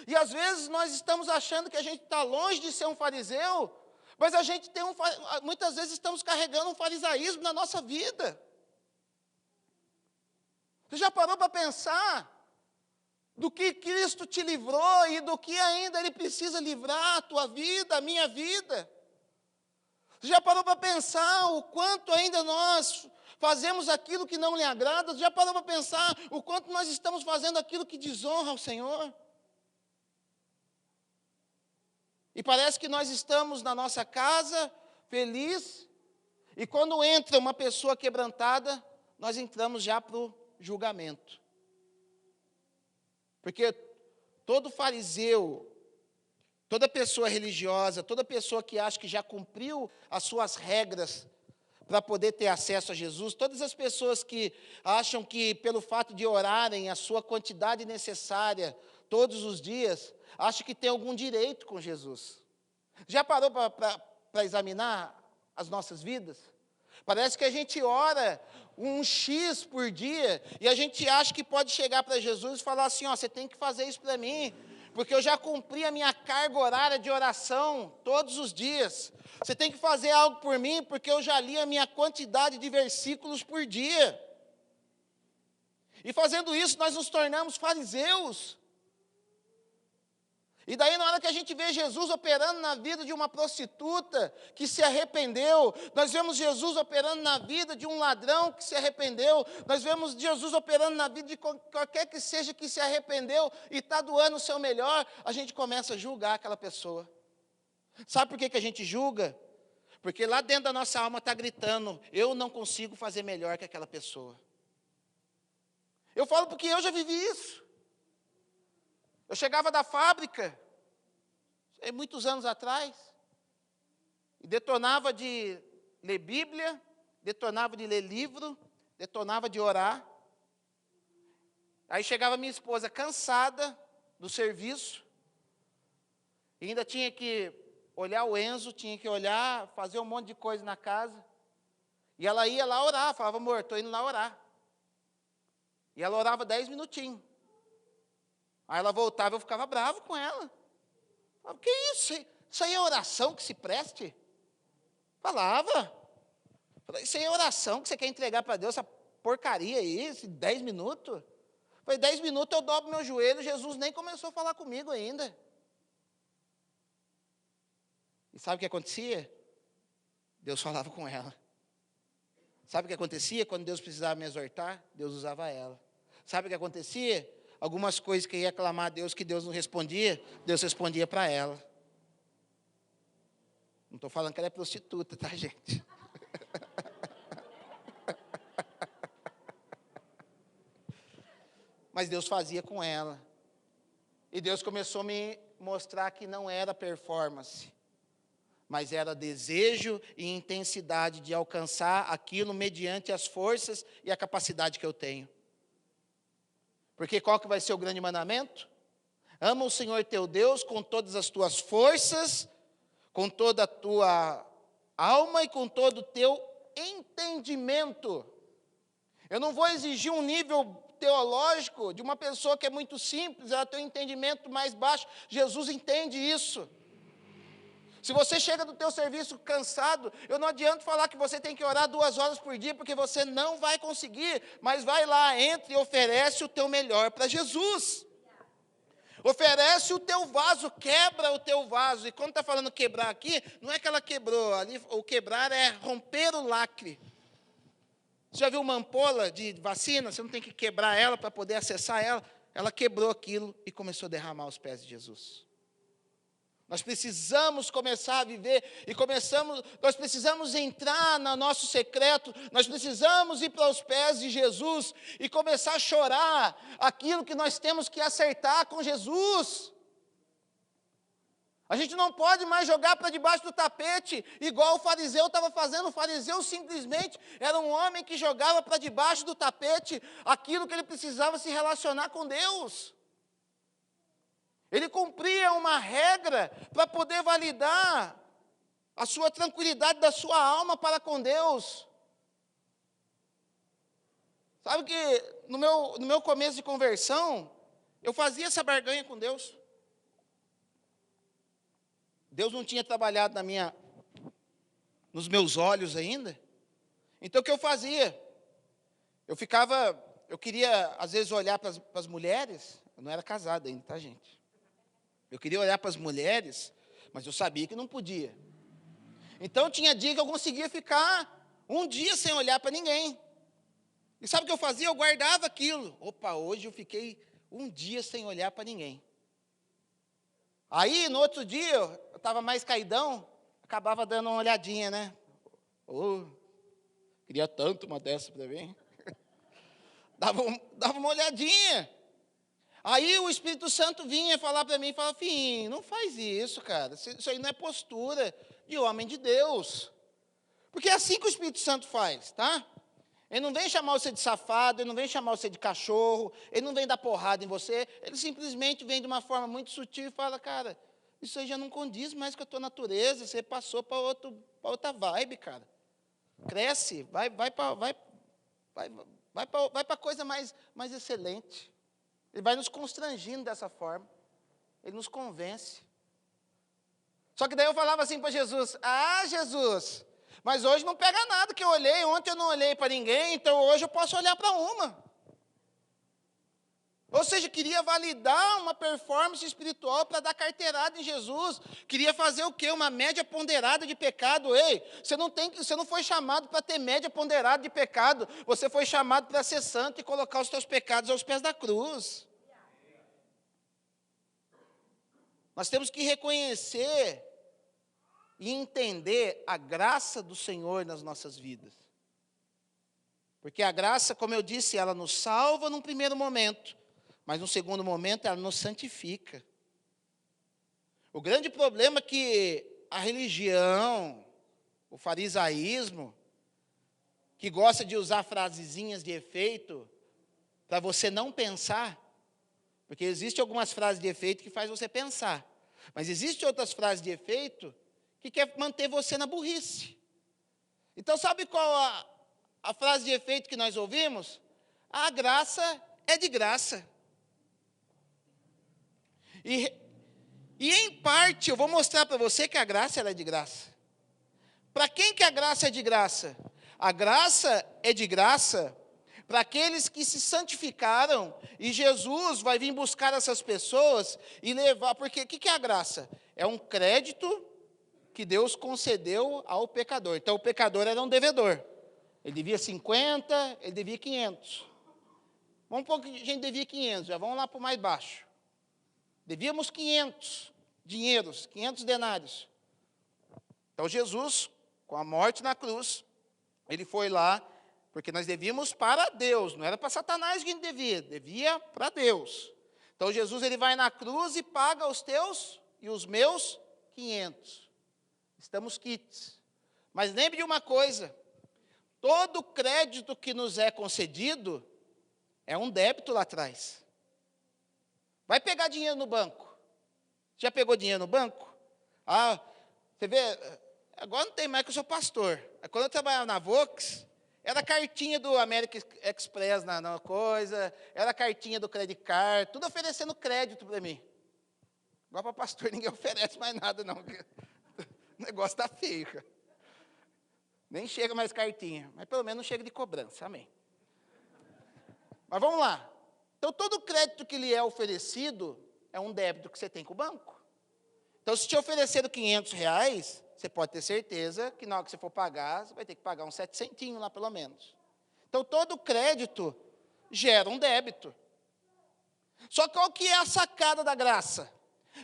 E às vezes nós estamos achando que a gente está longe de ser um fariseu, mas a gente muitas vezes estamos carregando um farisaísmo na nossa vida. Você já parou para pensar do que Cristo te livrou e do que ainda Ele precisa livrar a tua vida, a minha vida? Você já parou para pensar o quanto ainda nós fazemos aquilo que não lhe agrada? Você já parou para pensar o quanto nós estamos fazendo aquilo que desonra ao Senhor? E parece que nós estamos na nossa casa, feliz, e quando entra uma pessoa quebrantada, nós entramos já para o julgamento. Porque todo fariseu, toda pessoa religiosa, toda pessoa que acha que já cumpriu as suas regras para poder ter acesso a Jesus, todas as pessoas que acham que pelo fato de orarem a sua quantidade necessária todos os dias, acham que tem algum direito com Jesus. Já parou para examinar as nossas vidas? Parece que a gente ora um X por dia e a gente acha que pode chegar para Jesus e falar assim: você tem que fazer isso para mim, porque eu já cumpri a minha carga horária de oração todos os dias. Você tem que fazer algo por mim, porque eu já li a minha quantidade de versículos por dia. E fazendo isso, nós nos tornamos fariseus. E daí, na hora que a gente vê Jesus operando na vida de uma prostituta que se arrependeu, nós vemos Jesus operando na vida de um ladrão que se arrependeu, nós vemos Jesus operando na vida de qualquer que seja que se arrependeu e está doando o seu melhor, a gente começa a julgar aquela pessoa. Sabe por que a gente julga? Porque lá dentro da nossa alma está gritando, eu não consigo fazer melhor que aquela pessoa. Eu falo porque eu já vivi isso. Eu chegava da fábrica, muitos anos atrás, e detonava de ler Bíblia, detonava de ler livro, detonava de orar. Aí chegava minha esposa cansada do serviço, e ainda tinha que olhar o Enzo, tinha que olhar, fazer um monte de coisa na casa. E ela ia lá orar, falava, amor, estou indo lá orar. E ela orava 10 minutinhos. Aí ela voltava, eu ficava bravo com ela. Falava, que isso? Isso aí é oração que se preste? Falava. Isso aí é oração que você quer entregar para Deus, essa porcaria aí, esses 10 minutos? Foi 10 minutos, eu dobro meu joelho, Jesus nem começou a falar comigo ainda. E sabe o que acontecia? Deus falava com ela. Sabe o que acontecia quando Deus precisava me exortar? Deus usava ela. Sabe o que acontecia? Algumas coisas que ia clamar a Deus, que Deus não respondia, Deus respondia para ela. Não estou falando que ela é prostituta, tá, gente? Mas Deus fazia com ela. E Deus começou a me mostrar que não era performance, mas era desejo e intensidade de alcançar aquilo mediante as forças e a capacidade que eu tenho. Porque qual que vai ser o grande mandamento? Ama o Senhor teu Deus com todas as tuas forças, com toda a tua alma e com todo o teu entendimento. Eu não vou exigir um nível teológico de uma pessoa que é muito simples, ela tem um entendimento mais baixo. Jesus entende isso. Se você chega do teu serviço cansado, eu não adianto falar que você tem que orar 2 horas por dia, porque você não vai conseguir, mas vai lá, entra e oferece o teu melhor para Jesus. Oferece o teu vaso, quebra o teu vaso. E quando está falando quebrar aqui, não é que ela quebrou, ali, o quebrar é romper o lacre. Você já viu uma ampola de vacina? Você não tem que quebrar ela para poder acessar ela. Ela quebrou aquilo e começou a derramar aos pés de Jesus. Nós precisamos começar a viver nós precisamos entrar no nosso secreto, nós precisamos ir para os pés de Jesus e começar a chorar aquilo que nós temos que acertar com Jesus. A gente não pode mais jogar para debaixo do tapete, igual o fariseu estava fazendo. O fariseu simplesmente era um homem que jogava para debaixo do tapete aquilo que ele precisava se relacionar com Deus. Ele cumpria uma regra para poder validar a sua tranquilidade da sua alma para com Deus. Sabe que no meu começo de conversão, eu fazia essa barganha com Deus. Deus não tinha trabalhado nos meus olhos ainda. Então o que eu fazia? Eu queria às vezes olhar para as mulheres, eu não era casado ainda, tá, gente? Eu queria olhar para as mulheres, mas eu sabia que não podia. Então tinha dia que eu conseguia ficar um dia sem olhar para ninguém. E sabe o que eu fazia? Eu guardava aquilo. Opa, hoje eu fiquei um dia sem olhar para ninguém. Aí, no outro dia, eu estava mais caidão, acabava dando uma olhadinha, né? Queria tanto uma dessa para mim. Dava uma olhadinha. Aí o Espírito Santo vinha falar para mim, falava, filhinho, não faz isso, cara. Isso aí não é postura de homem de Deus. Porque é assim que o Espírito Santo faz, tá? Ele não vem chamar você de safado, ele não vem chamar você de cachorro, ele não vem dar porrada em você, ele simplesmente vem de uma forma muito sutil e fala, cara, isso aí já não condiz mais com a tua natureza, você passou para outra vibe, cara. Cresce, vai para a coisa mais excelente. Ele vai nos constrangindo dessa forma. Ele nos convence. Só que daí eu falava assim para Jesus, Jesus, mas hoje não pega nada que eu olhei, ontem eu não olhei para ninguém, então hoje eu posso olhar para uma. Ou seja, queria validar uma performance espiritual para dar carteirada em Jesus. Queria fazer o quê? Uma média ponderada de pecado. Ei, você não foi chamado para ter média ponderada de pecado. Você foi chamado para ser santo e colocar os teus pecados aos pés da cruz. Nós temos que reconhecer e entender a graça do Senhor nas nossas vidas. Porque a graça, como eu disse, ela nos salva num primeiro momento. Mas no segundo momento ela nos santifica. O grande problema é que a religião, o farisaísmo, que gosta de usar frasezinhas de efeito para você não pensar, porque existem algumas frases de efeito que faz você pensar, mas existem outras frases de efeito que quer manter você na burrice. Então sabe qual a frase de efeito que nós ouvimos? A graça é de graça. E em parte, eu vou mostrar para você que a graça ela é de graça. Para quem que a graça é de graça? A graça é de graça para aqueles que se santificaram, e Jesus vai vir buscar essas pessoas e levar, porque o que é a graça? É um crédito que Deus concedeu ao pecador. Então, o pecador era um devedor. Ele devia 50, ele devia 500. Vamos supor que a gente devia 500, já vamos lá para o mais baixo. Devíamos 500 dinheiros, 500 denários. Então, Jesus, com a morte na cruz, ele foi lá, porque nós devíamos para Deus, não era para Satanás que a gente devia para Deus. Então, Jesus, ele vai na cruz e paga os teus e os meus 500. Estamos quites. Mas lembre de uma coisa, todo crédito que nos é concedido é um débito lá atrás. Vai pegar dinheiro no banco. Já pegou dinheiro no banco? Você vê, agora não tem mais que eu sou pastor. Quando eu trabalhava na Vox, era cartinha do American Express na coisa, era cartinha do Credit Card, tudo oferecendo crédito para mim. Agora para pastor ninguém oferece mais nada não. O negócio está feio, cara. Nem chega mais cartinha, mas pelo menos não chega de cobrança, amém. Mas vamos lá. Então, todo crédito que lhe é oferecido é um débito que você tem com o banco. Então, se te ofereceram R$500, você pode ter certeza que na hora que você for pagar, você vai ter que pagar uns 700 lá, pelo menos. Então, todo crédito gera um débito. Só que qual que é a sacada da graça?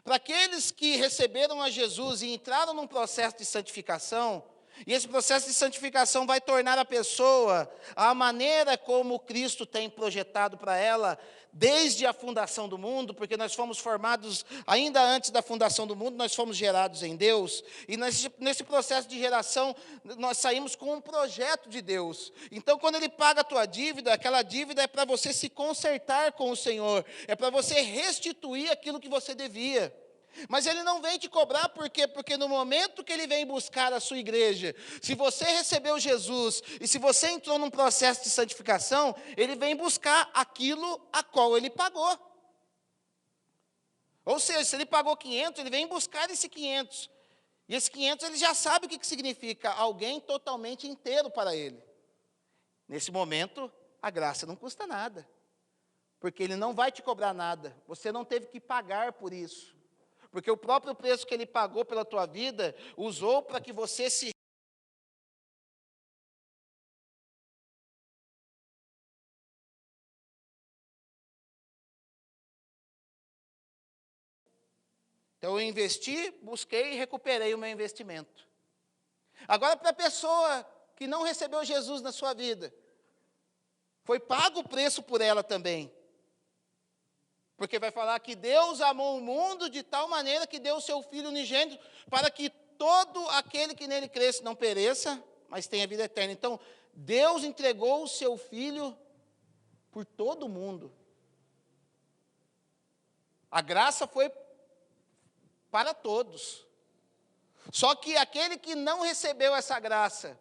Para aqueles que receberam a Jesus e entraram num processo de santificação, e esse processo de santificação vai tornar a pessoa a maneira como Cristo tem projetado para ela, desde a fundação do mundo, porque nós fomos formados ainda antes da fundação do mundo, nós fomos gerados em Deus, e nesse processo de geração, nós saímos com um projeto de Deus. Então, quando Ele paga a tua dívida, aquela dívida é para você se consertar com o Senhor, é para você restituir aquilo que você devia. Mas Ele não vem te cobrar, por quê? Porque no momento que Ele vem buscar a sua igreja, se você recebeu Jesus, e se você entrou num processo de santificação, Ele vem buscar aquilo a qual Ele pagou. Ou seja, se Ele pagou 500, Ele vem buscar esse 500. E esse 500 Ele já sabe o que significa, alguém totalmente inteiro para Ele. Nesse momento, a graça não custa nada, porque Ele não vai te cobrar nada, você não teve que pagar por isso. Porque o próprio preço que Ele pagou pela tua vida, usou para que você se... Então, eu investi, busquei e recuperei o meu investimento. Agora, para a pessoa que não recebeu Jesus na sua vida, foi pago o preço por ela também. Porque vai falar que Deus amou o mundo de tal maneira que deu o seu Filho unigênito para que todo aquele que nele cresce não pereça, mas tenha vida eterna. Então, Deus entregou o seu Filho por todo mundo. A graça foi para todos. Só que aquele que não recebeu essa graça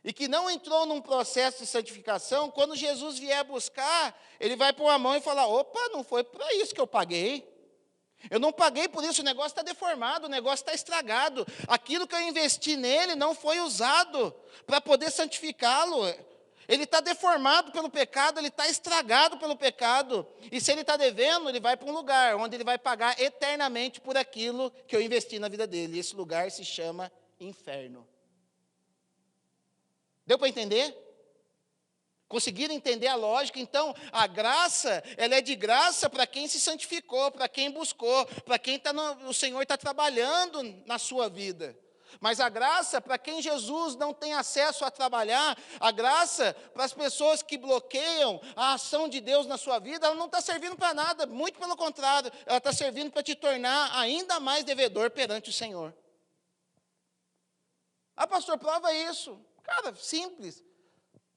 e que não entrou num processo de santificação, quando Jesus vier buscar, Ele vai pôr a mão e falar, opa, não foi para isso que eu paguei. Eu não paguei por isso, o negócio está deformado, o negócio está estragado. Aquilo que eu investi nele não foi usado para poder santificá-lo. Ele está deformado pelo pecado, ele está estragado pelo pecado. E se ele está devendo, ele vai para um lugar onde ele vai pagar eternamente por aquilo que eu investi na vida dele. E esse lugar se chama inferno. Deu para entender? Conseguiram entender a lógica? Então, a graça, ela é de graça para quem se santificou, para quem buscou, para quem o Senhor está trabalhando na sua vida. Mas a graça, para quem Jesus não tem acesso a trabalhar, a graça para as pessoas que bloqueiam a ação de Deus na sua vida, ela não está servindo para nada, muito pelo contrário, ela está servindo para te tornar ainda mais devedor perante o Senhor. Ah, pastor, prova isso. Cara, simples.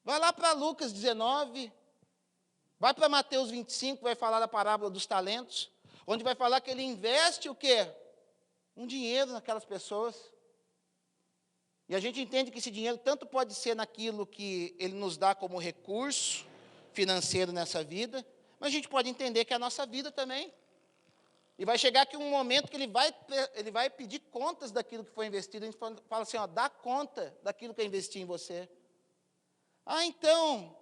Vai lá para Lucas 19, vai para Mateus 25, vai falar da parábola dos talentos, onde vai falar que ele investe o quê? Um dinheiro naquelas pessoas. E a gente entende que esse dinheiro tanto pode ser naquilo que ele nos dá como recurso financeiro nessa vida, mas a gente pode entender que é a nossa vida também. E vai chegar aqui um momento que ele vai pedir contas daquilo que foi investido. A gente fala assim, ó, dá conta daquilo que eu investi em você. Ah, então,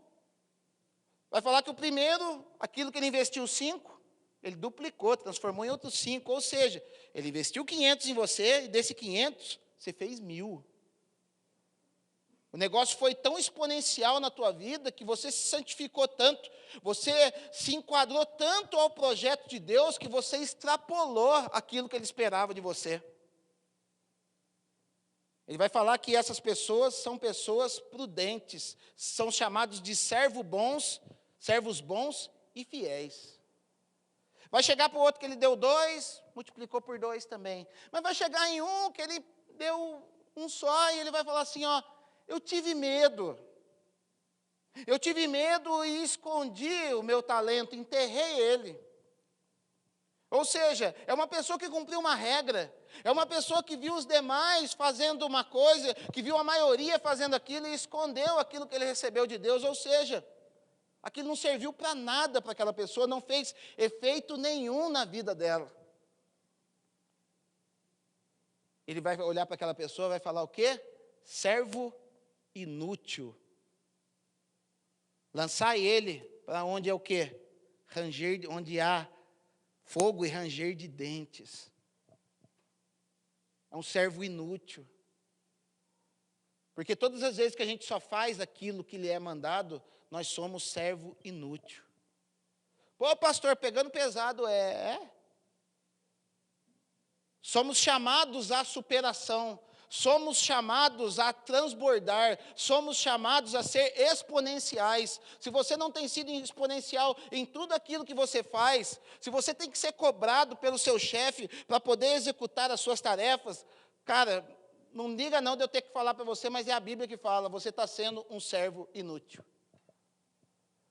vai falar que o primeiro, aquilo que ele investiu 5, ele duplicou, transformou em outros 5. Ou seja, ele investiu 500 em você, e desse 500, você fez 1.000. O negócio foi tão exponencial na tua vida, que você se santificou tanto, você se enquadrou tanto ao projeto de Deus, que você extrapolou aquilo que ele esperava de você. Ele vai falar que essas pessoas são pessoas prudentes, são chamados de servos bons e fiéis. Vai chegar para o outro que ele deu 2, multiplicou por 2 também. Mas vai chegar em um que ele deu um só, e ele vai falar assim, ó, eu tive medo e escondi o meu talento, enterrei ele. Ou seja, é uma pessoa que cumpriu uma regra, é uma pessoa que viu os demais fazendo uma coisa, que viu a maioria fazendo aquilo e escondeu aquilo que ele recebeu de Deus. Ou seja, aquilo não serviu para nada para aquela pessoa, não fez efeito nenhum na vida dela. Ele vai olhar para aquela pessoa e vai falar o quê? Servo inútil. Lançar ele para onde é o quê? Ranger, onde há fogo e ranger de dentes. É um servo inútil. Porque todas as vezes que a gente só faz aquilo que lhe é mandado, nós somos servo inútil. Pô, pastor, pegando pesado, Somos chamados à superação, somos chamados a transbordar, somos chamados a ser exponenciais. Se você não tem sido exponencial em tudo aquilo que você faz, se você tem que ser cobrado pelo seu chefe para poder executar as suas tarefas, cara, não diga não de eu ter que falar para você, mas é a Bíblia que fala, você está sendo um servo inútil.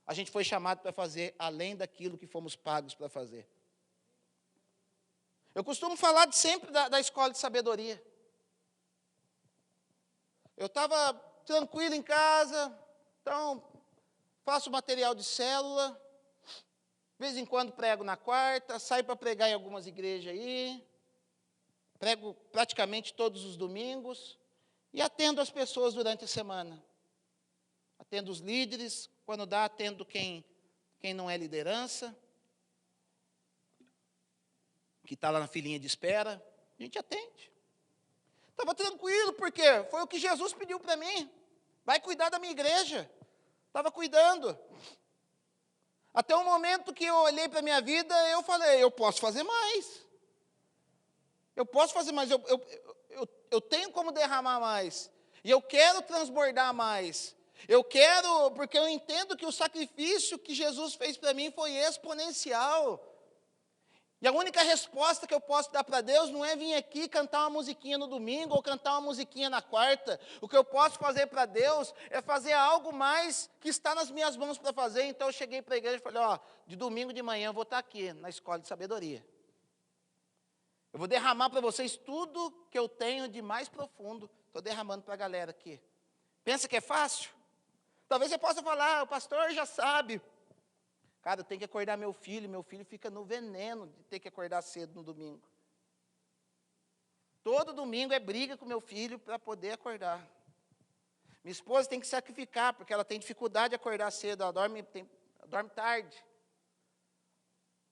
A gente foi chamado para fazer além daquilo que fomos pagos para fazer. Eu costumo falar sempre da escola de sabedoria. Eu estava tranquilo em casa, então faço material de célula, de vez em quando prego na quarta, saio para pregar em algumas igrejas aí, prego praticamente todos os domingos e atendo as pessoas durante a semana. Atendo os líderes, quando dá, atendo quem não é liderança, que está lá na filinha de espera, a gente atende. Estava tranquilo, porque foi o que Jesus pediu para mim. Vai cuidar da minha igreja. Estava cuidando. Até o momento que eu olhei para a minha vida, eu falei, eu posso fazer mais. Eu posso fazer mais, eu tenho como derramar mais. E eu quero transbordar mais. Eu quero, porque eu entendo que o sacrifício que Jesus fez para mim foi exponencial. E a única resposta que eu posso dar para Deus não é vir aqui cantar uma musiquinha no domingo ou cantar uma musiquinha na quarta. O que eu posso fazer para Deus é fazer algo mais que está nas minhas mãos para fazer. Então eu cheguei para a igreja e falei, ó, de domingo de manhã eu vou estar aqui na escola de sabedoria. Eu vou derramar para vocês tudo que eu tenho de mais profundo. Estou derramando para a galera aqui. Pensa que é fácil? Talvez você possa falar, o pastor já sabe. Cara, eu tenho que acordar meu filho fica no veneno de ter que acordar cedo no domingo. Todo domingo é briga com meu filho para poder acordar. Minha esposa tem que sacrificar, porque ela tem dificuldade de acordar cedo, ela dorme tarde.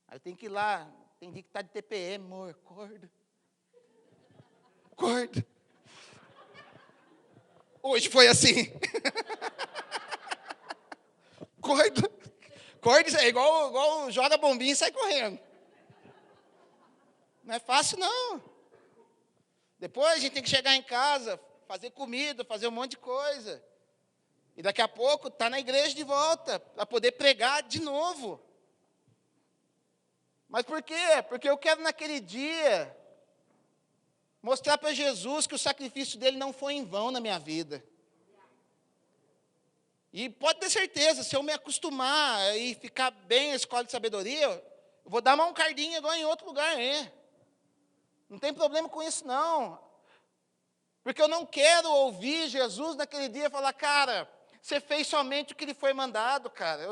Aí eu tenho que ir lá, tem dia que está de TPM, amor, acorda. Acorda. Hoje foi assim. Acorda. Acorda, é igual joga bombinha e sai correndo. Não é fácil, não. Depois a gente tem que chegar em casa, fazer comida, fazer um monte de coisa. E daqui a pouco está na igreja de volta, para poder pregar de novo. Mas por quê? Porque eu quero naquele dia mostrar para Jesus que o sacrifício dele não foi em vão na minha vida. E pode ter certeza, se eu me acostumar e ficar bem na escola de sabedoria, eu vou dar uma cardinha igual em outro lugar, Não tem problema com isso, não. Porque eu não quero ouvir Jesus naquele dia falar, cara, você fez somente o que lhe foi mandado, cara.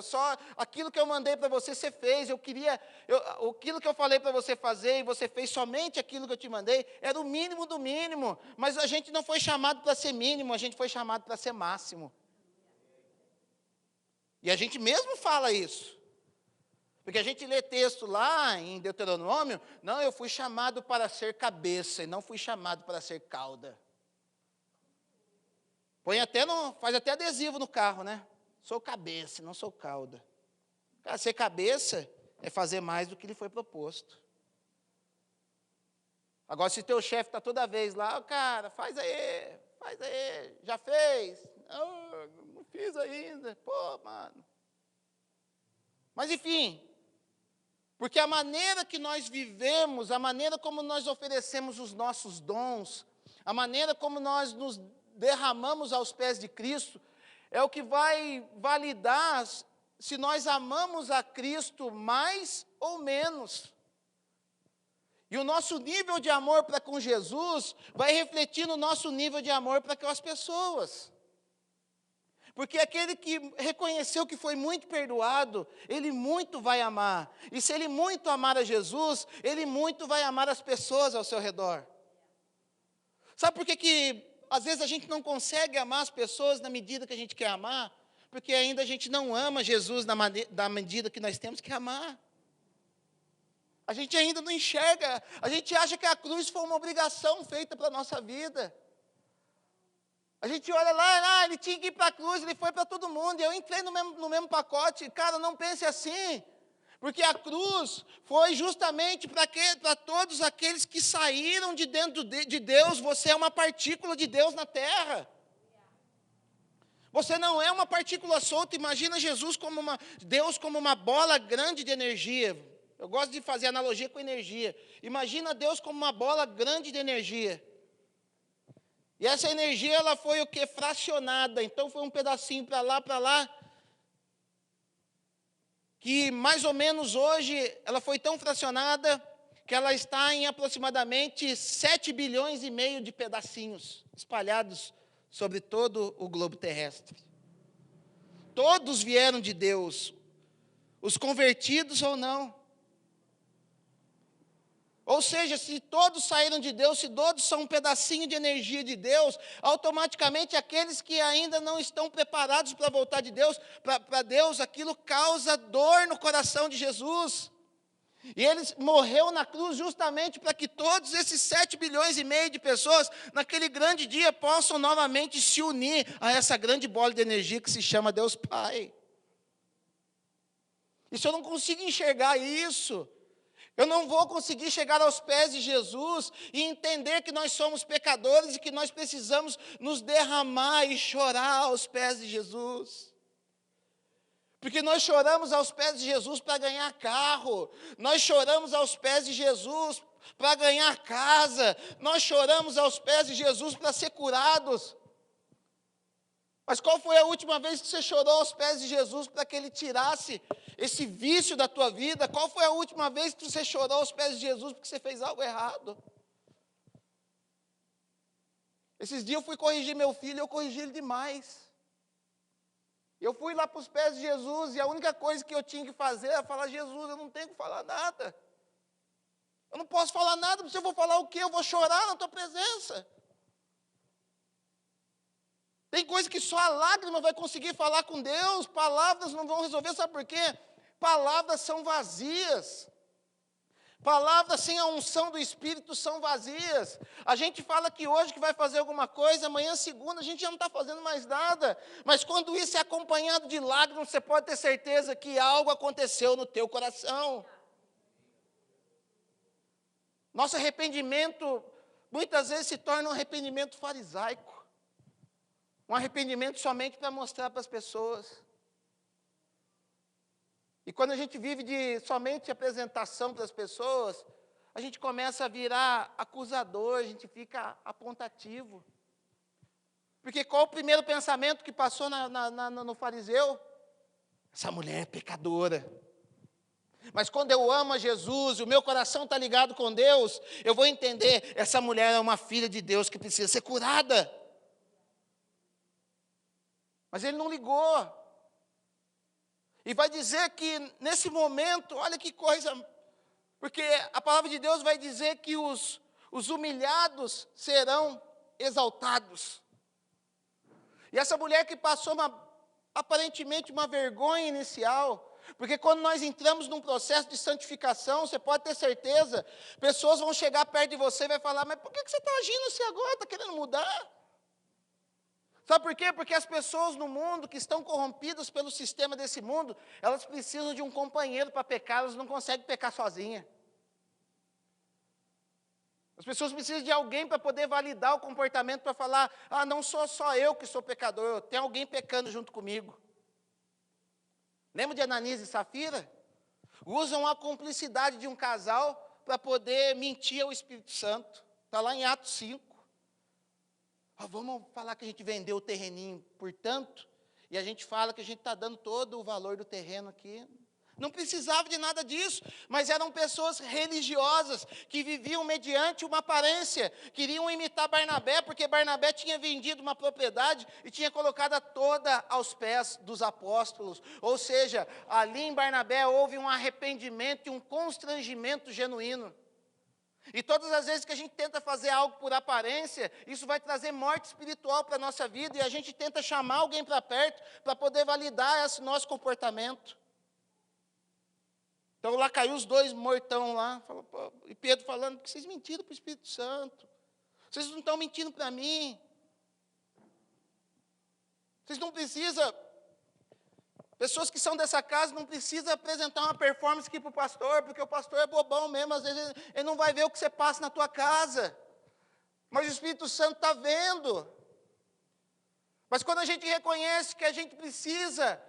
Aquilo que eu mandei para você, você fez. Aquilo que eu falei para você fazer e você fez somente aquilo que eu te mandei, era o mínimo do mínimo. Mas a gente não foi chamado para ser mínimo, a gente foi chamado para ser máximo. E a gente mesmo fala isso. Porque a gente lê texto lá em Deuteronômio, não, eu fui chamado para ser cabeça e não fui chamado para ser cauda. Faz até adesivo no carro, né? Sou cabeça, não sou cauda. Cara, ser cabeça é fazer mais do que lhe foi proposto. Agora, se teu chefe está toda vez lá, cara, faz aí, já fez? Não fiz ainda, pô, mano. Mas, enfim, porque a maneira que nós vivemos, a maneira como nós oferecemos os nossos dons, a maneira como nós nos derramamos aos pés de Cristo, é o que vai validar se nós amamos a Cristo mais ou menos. E o nosso nível de amor para com Jesus vai refletir no nosso nível de amor para com as pessoas. Porque aquele que reconheceu que foi muito perdoado, ele muito vai amar. E se ele muito amar a Jesus, ele muito vai amar as pessoas ao seu redor. Sabe por que às vezes a gente não consegue amar as pessoas na medida que a gente quer amar? Porque ainda a gente não ama Jesus na medida que nós temos que amar. A gente ainda não enxerga, a gente acha que a cruz foi uma obrigação feita para a nossa vida. A gente olha lá, ele tinha que ir para a cruz, ele foi para todo mundo, e eu entrei no mesmo pacote. Cara, não pense assim, porque a cruz foi justamente para todos aqueles que saíram de dentro de Deus. Você é uma partícula de Deus na terra. Você não é uma partícula solta. Imagina Deus como uma bola grande de energia. Eu gosto de fazer analogia com energia. Imagina Deus como uma bola grande de energia. E essa energia, ela foi o quê? Fracionada. Então, foi um pedacinho para lá, que mais ou menos hoje, ela foi tão fracionada, que ela está em aproximadamente 7 bilhões e meio de pedacinhos, espalhados sobre todo o globo terrestre. Todos vieram de Deus, os convertidos ou não. Ou seja, se todos saíram de Deus, se todos são um pedacinho de energia de Deus, automaticamente aqueles que ainda não estão preparados para voltar de Deus, para Deus, aquilo causa dor no coração de Jesus. E ele morreu na cruz justamente para que todos esses 7 bilhões e meio de pessoas, naquele grande dia, possam novamente se unir a essa grande bola de energia que se chama Deus Pai. E se eu não consigo enxergar isso, eu não vou conseguir chegar aos pés de Jesus e entender que nós somos pecadores e que nós precisamos nos derramar e chorar aos pés de Jesus. Porque nós choramos aos pés de Jesus para ganhar carro, nós choramos aos pés de Jesus para ganhar casa, nós choramos aos pés de Jesus para ser curados. Mas qual foi a última vez que você chorou aos pés de Jesus para que Ele tirasse esse vício da tua vida? Qual foi a última vez que você chorou aos pés de Jesus porque você fez algo errado? Esses dias eu fui corrigir meu filho e eu corrigi ele demais. Eu fui lá para os pés de Jesus e a única coisa que eu tinha que fazer era falar: Jesus, eu não tenho que falar nada. Eu não posso falar nada, porque eu vou falar o quê? Eu vou chorar na tua presença. Tem coisa que só a lágrima vai conseguir falar com Deus, palavras não vão resolver, sabe por quê? Palavras são vazias. Palavras sem a unção do Espírito são vazias. A gente fala que hoje que vai fazer alguma coisa, amanhã, segunda, a gente já não está fazendo mais nada. Mas quando isso é acompanhado de lágrimas, você pode ter certeza que algo aconteceu no teu coração. Nosso arrependimento, muitas vezes, se torna um arrependimento farisaico. Um arrependimento somente para mostrar para as pessoas. E quando a gente vive de somente apresentação para as pessoas, a gente começa a virar acusador, a gente fica apontativo. Porque qual o primeiro pensamento que passou no fariseu? Essa mulher é pecadora. Mas quando eu amo a Jesus, e o meu coração está ligado com Deus, eu vou entender, essa mulher é uma filha de Deus que precisa ser curada. Mas ele não ligou. E vai dizer que nesse momento, olha que coisa, porque a palavra de Deus vai dizer que os humilhados serão exaltados. E essa mulher que passou aparentemente uma vergonha inicial, porque quando nós entramos num processo de santificação, você pode ter certeza, pessoas vão chegar perto de você e vai falar: mas por que você está agindo assim agora, está querendo mudar? Sabe por quê? Porque as pessoas no mundo que estão corrompidas pelo sistema desse mundo, elas precisam de um companheiro para pecar, elas não conseguem pecar sozinha. As pessoas precisam de alguém para poder validar o comportamento, para falar: ah, não sou só eu que sou pecador, tem alguém pecando junto comigo. Lembra de Ananias e Safira? Usam a cumplicidade de um casal para poder mentir ao Espírito Santo. Está lá em Atos 5. Vamos falar que a gente vendeu o terreninho por tanto, e a gente fala que a gente está dando todo o valor do terreno aqui. Não precisava de nada disso, mas eram pessoas religiosas, que viviam mediante uma aparência, queriam imitar Barnabé, porque Barnabé tinha vendido uma propriedade e tinha colocado toda aos pés dos apóstolos. Ou seja, ali em Barnabé houve um arrependimento e um constrangimento genuíno. E todas as vezes que a gente tenta fazer algo por aparência, isso vai trazer morte espiritual para a nossa vida, e a gente tenta chamar alguém para perto para poder validar esse nosso comportamento. Então lá caiu os dois mortão lá, e Pedro falando: porque vocês mentiram para o Espírito Santo, vocês não estão mentindo para mim, vocês não precisam, pessoas que são dessa casa não precisam apresentar uma performance aqui para o pastor, porque o pastor é bobão mesmo, às vezes ele não vai ver o que você passa na tua casa, mas o Espírito Santo está vendo. Mas quando a gente reconhece que a gente precisa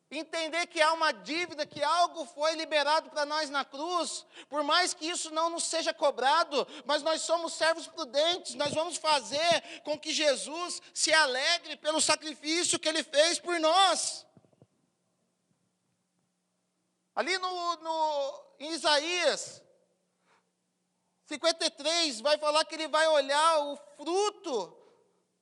entender que há uma dívida, que algo foi liberado para nós na cruz, por mais que isso não nos seja cobrado, mas nós somos servos prudentes, nós vamos fazer com que Jesus se alegre pelo sacrifício que Ele fez por nós. Ali em Isaías 53, vai falar que Ele vai olhar o fruto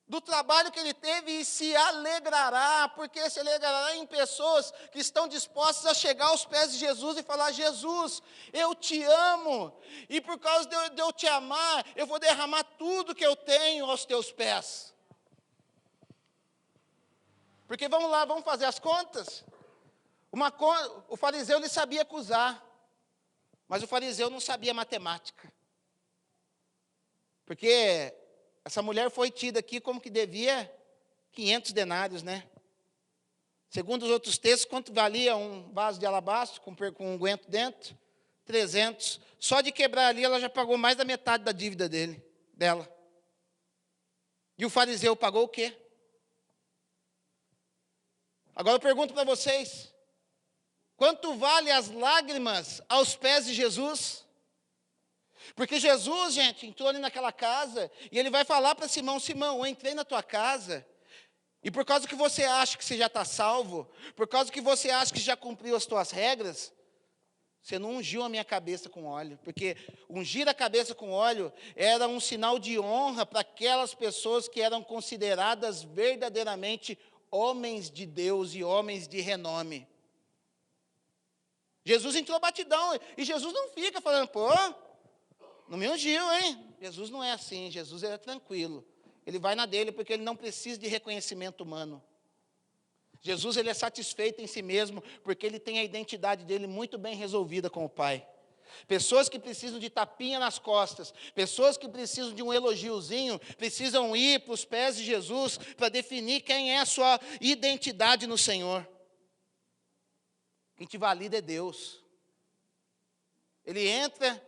do trabalho que ele teve e se alegrará, porque se alegrará em pessoas que estão dispostas a chegar aos pés de Jesus e falar: Jesus, eu te amo, e por causa de eu te amar, eu vou derramar tudo que eu tenho aos teus pés. Porque vamos lá, vamos fazer as contas. O fariseu ele sabia acusar, mas o fariseu não sabia matemática. Porque essa mulher foi tida aqui como que devia 500 denários, né? Segundo os outros textos, quanto valia um vaso de alabastro com unguento dentro? 300. Só de quebrar ali, ela já pagou mais da metade da dívida dela. E o fariseu pagou o quê? Agora eu pergunto para vocês: quanto vale as lágrimas aos pés de Jesus? Porque Jesus, gente, entrou ali naquela casa e ele vai falar para Simão: Simão, eu entrei na tua casa e por causa que você acha que você já está salvo, por causa que você acha que já cumpriu as tuas regras, você não ungiu a minha cabeça com óleo. Porque ungir a cabeça com óleo era um sinal de honra para aquelas pessoas que eram consideradas verdadeiramente homens de Deus e homens de renome. Jesus entrou batidão, e Jesus não fica falando, pô, não me ungiu, hein? Jesus não é assim, Jesus é tranquilo. Ele vai na dele porque ele não precisa de reconhecimento humano. Jesus ele é satisfeito em si mesmo porque ele tem a identidade dele muito bem resolvida com o Pai. Pessoas que precisam de tapinha nas costas, pessoas que precisam de um elogiozinho, precisam ir para os pés de Jesus para definir quem é a sua identidade no Senhor. Quem te valida é Deus. Ele entra,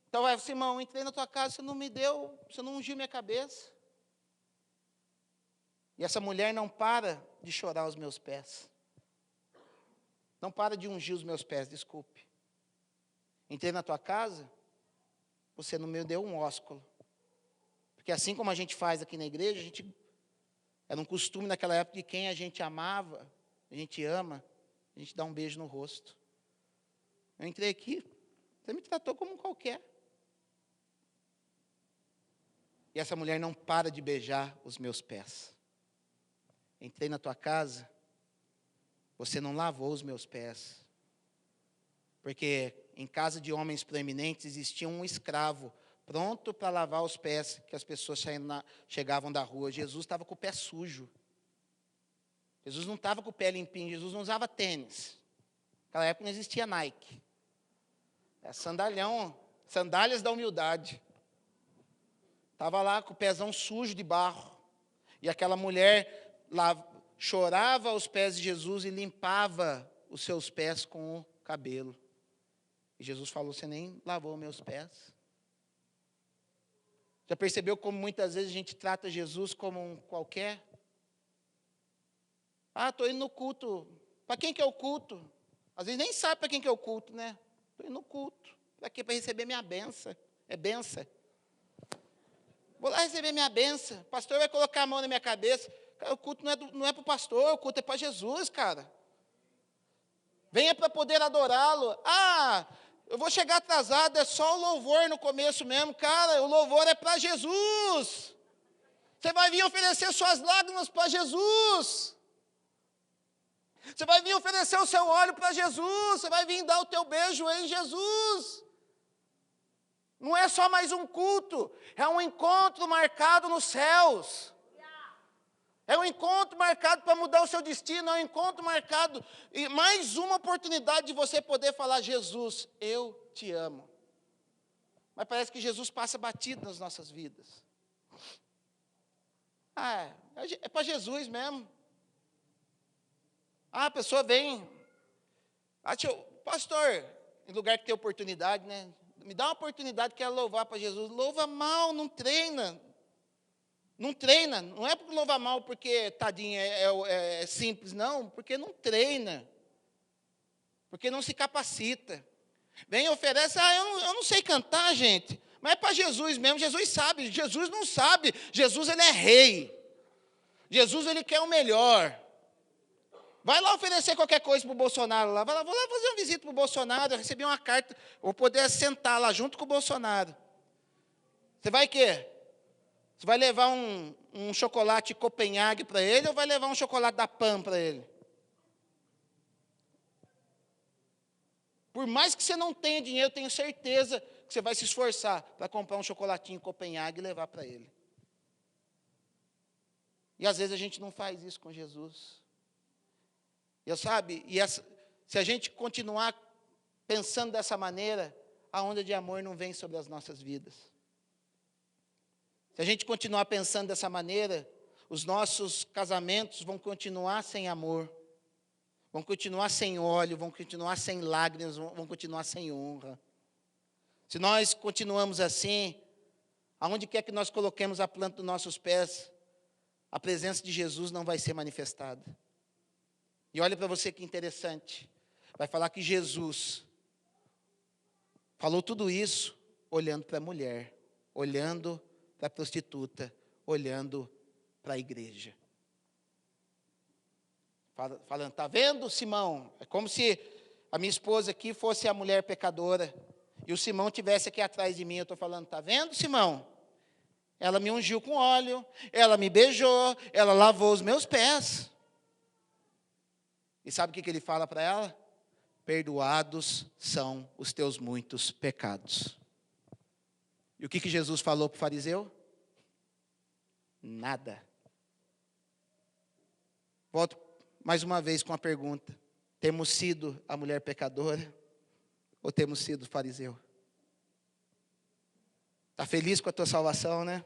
então vai, Simão, entrei na tua casa, você não me deu, você não ungiu minha cabeça. E essa mulher não para de chorar aos meus pés. Não para de ungir os meus pés, desculpe. Entrei na tua casa, você não me deu um ósculo. Porque assim como a gente faz aqui na igreja, era um costume naquela época de quem a gente amava, a gente ama, a gente dá um beijo no rosto. Eu entrei aqui, você me tratou como qualquer. E essa mulher não para de beijar os meus pés. Entrei na tua casa, você não lavou os meus pés. Porque em casa de homens proeminentes existia um escravo pronto para lavar os pés que as pessoas chegavam da rua. Jesus estava com o pé sujo. Jesus não estava com o pé limpinho, Jesus não usava tênis. Naquela época não existia Nike. É sandálias da humildade. Estava lá com o pezão sujo de barro. E aquela mulher chorava aos pés de Jesus e limpava os seus pés com o cabelo. E Jesus falou, você nem lavou meus pés. Já percebeu como muitas vezes a gente trata Jesus como um qualquer? Ah, estou indo no culto. Para quem que é o culto? Às vezes nem sabe para quem que é o culto, né? Estou indo no culto. Para quê? Para receber minha benção. É benção. Vou lá receber minha benção. O pastor vai colocar a mão na minha cabeça. Cara, o culto não é para o pastor, o culto é para Jesus, cara. Venha para poder adorá-lo. Ah, eu vou chegar atrasado, é só o louvor no começo mesmo. Cara, o louvor é para Jesus. Você vai vir oferecer suas lágrimas para Jesus. Você vai vir oferecer o seu óleo para Jesus. Você vai vir dar o teu beijo em Jesus. Não é só mais um culto, é um encontro marcado nos céus. É um encontro marcado para mudar o seu destino, é um encontro marcado, e mais uma oportunidade de você poder falar, Jesus, eu te amo. Mas parece que Jesus passa batido nas nossas vidas. Ah, é para Jesus mesmo. Ah, a pessoa vem, pastor, em lugar que tem oportunidade, né? Me dá uma oportunidade, quero louvar para Jesus. Louva mal, não treina. Não treina, não é porque louva mal porque, tadinho, é simples, não, porque não treina, porque não se capacita. Vem e oferece, eu não sei cantar, gente, mas é para Jesus mesmo, Jesus sabe, Jesus não sabe, Jesus ele é rei, Jesus ele quer o melhor. Vai lá oferecer qualquer coisa para o Bolsonaro, vou lá fazer uma visita para o Bolsonaro, eu recebi uma carta, vou poder sentar lá junto com o Bolsonaro. Você vai o quê? Você vai levar um chocolate Copenhague para ele ou vai levar um chocolate da Pan para ele? Por mais que você não tenha dinheiro, eu tenho certeza que você vai se esforçar para comprar um chocolatinho Copenhague e levar para ele. E às vezes a gente não faz isso com Jesus. Se a gente continuar pensando dessa maneira, a onda de amor não vem sobre as nossas vidas. Se a gente continuar pensando dessa maneira, os nossos casamentos vão continuar sem amor, vão continuar sem óleo, vão continuar sem lágrimas, vão continuar sem honra. Se nós continuamos assim, aonde quer que nós coloquemos a planta dos nossos pés, a presença de Jesus não vai ser manifestada. E olha para você que interessante, vai falar que Jesus falou tudo isso olhando para a mulher, olhando para a prostituta, olhando para a igreja. Falando, está vendo, Simão? É como se a minha esposa aqui fosse a mulher pecadora, e o Simão estivesse aqui atrás de mim, eu estou falando, está vendo, Simão? Ela me ungiu com óleo, ela me beijou, ela lavou os meus pés. E sabe o que ele fala para ela? Perdoados são os teus muitos pecados. E o que Jesus falou para o fariseu? Nada. Volto mais uma vez com a pergunta. Temos sido a mulher pecadora ou temos sido o fariseu? Está feliz com a tua salvação, né?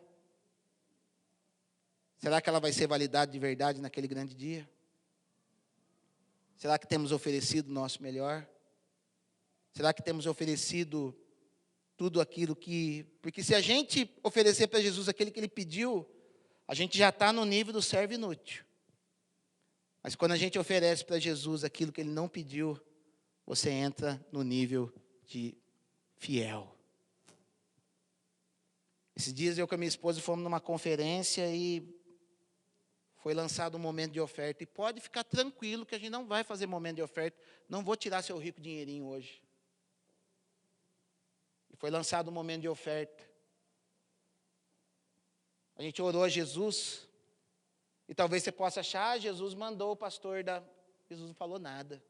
Será que ela vai ser validada de verdade naquele grande dia? Será que temos oferecido o nosso melhor? Será que temos oferecido tudo aquilo que... Porque se a gente oferecer para Jesus aquilo que Ele pediu, a gente já está no nível do servo inútil. Mas quando a gente oferece para Jesus aquilo que Ele não pediu, você entra no nível de fiel. Esses dias eu com a minha esposa fomos numa conferência e foi lançado um momento de oferta. E pode ficar tranquilo que a gente não vai fazer momento de oferta. Não vou tirar seu rico dinheirinho hoje. E foi lançado um momento de oferta. A gente orou a Jesus. E talvez você possa achar, Jesus mandou o pastor dar. Jesus não falou nada.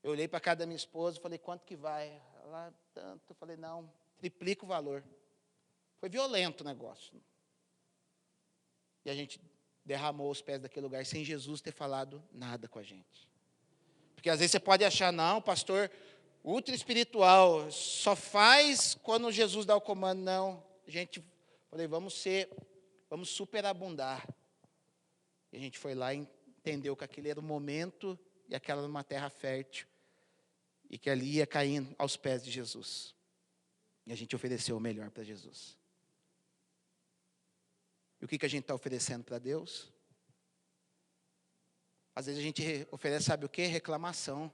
Eu olhei para a cara da minha esposa e falei, quanto que vai? Ela, tanto. Eu falei, não, triplica o valor. Foi violento o negócio. E a gente derramou os pés daquele lugar sem Jesus ter falado nada com a gente. Porque às vezes você pode achar, não, pastor ultra espiritual, só faz quando Jesus dá o comando. Não, a gente, falei, vamos superabundar. E a gente foi lá e entendeu que aquele era o momento e aquela era uma terra fértil. E que ali ia cair aos pés de Jesus. E a gente ofereceu o melhor para Jesus. E o que a gente está oferecendo para Deus? Às vezes a gente oferece, sabe o quê? Reclamação.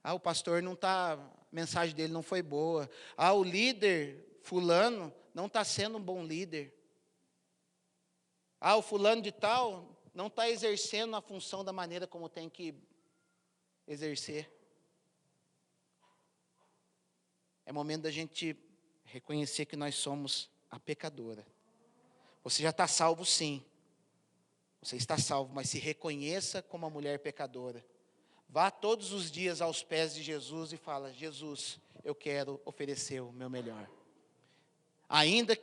Ah, o pastor não está, a mensagem dele não foi boa. Ah, o líder fulano não está sendo um bom líder. Ah, o fulano de tal não está exercendo a função da maneira como tem que exercer. É momento da gente reconhecer que nós somos a pecadora. Você já está salvo, sim. Você está salvo, mas se reconheça como a mulher pecadora. Vá todos os dias aos pés de Jesus e fala, Jesus, eu quero oferecer o meu melhor. Ainda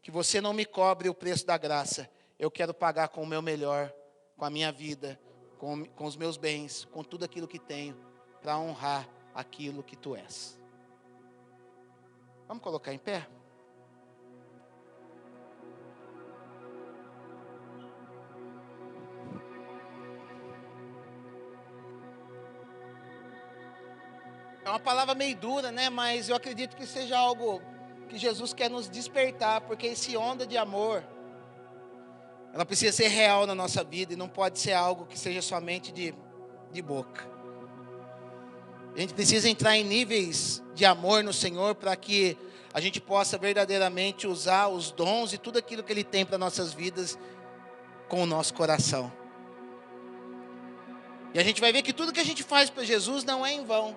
que você não me cobre o preço da graça, eu quero pagar com o meu melhor, com a minha vida, com os meus bens, com tudo aquilo que tenho, para honrar aquilo que tu és. Vamos colocar em pé? É uma palavra meio dura, né? Mas eu acredito que seja algo que Jesus quer nos despertar, porque esse onda de amor, ela precisa ser real na nossa vida e não pode ser algo que seja somente de boca. A gente precisa entrar em níveis de amor no Senhor para que a gente possa verdadeiramente usar os dons e tudo aquilo que Ele tem para nossas vidas com o nosso coração. E a gente vai ver que tudo que a gente faz para Jesus não é em vão.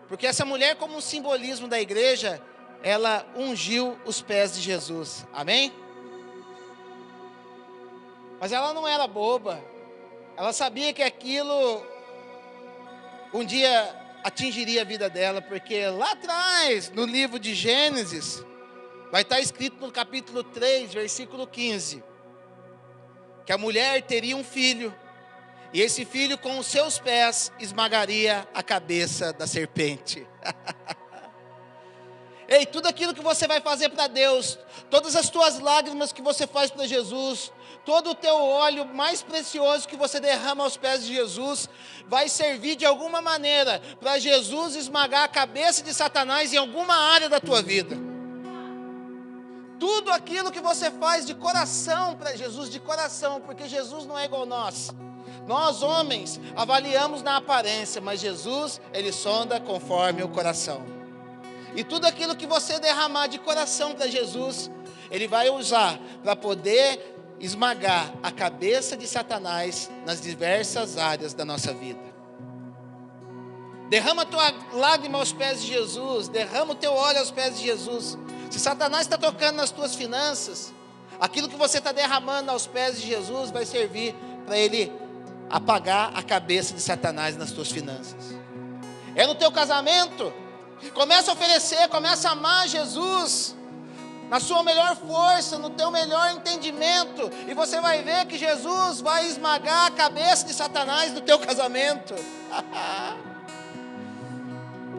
Porque essa mulher, como um simbolismo da igreja, ela ungiu os pés de Jesus. Amém? Mas ela não era boba. Ela sabia que aquilo um dia atingiria a vida dela, porque lá atrás, no livro de Gênesis, vai estar escrito no capítulo 3, versículo 15, que a mulher teria um filho, e esse filho com os seus pés esmagaria a cabeça da serpente. Ei, tudo aquilo que você vai fazer para Deus, todas as tuas lágrimas que você faz para Jesus, todo o teu óleo mais precioso que você derrama aos pés de Jesus, vai servir de alguma maneira para Jesus esmagar a cabeça de Satanás em alguma área da tua vida. Tudo aquilo que você faz de coração para Jesus, de coração, porque Jesus não é igual a nós. Nós, homens, avaliamos na aparência, mas Jesus, Ele sonda conforme o coração. E tudo aquilo que você derramar de coração para Jesus, Ele vai usar para poder esmagar a cabeça de Satanás nas diversas áreas da nossa vida. Derrama a tua lágrima aos pés de Jesus, derrama o teu óleo aos pés de Jesus. Se Satanás está tocando nas tuas finanças, aquilo que você está derramando aos pés de Jesus vai servir para ele a pagar a cabeça de Satanás nas tuas finanças. É no teu casamento. Começa a oferecer, começa a amar Jesus na sua melhor força, no teu melhor entendimento, e você vai ver que Jesus vai esmagar a cabeça de Satanás do teu casamento.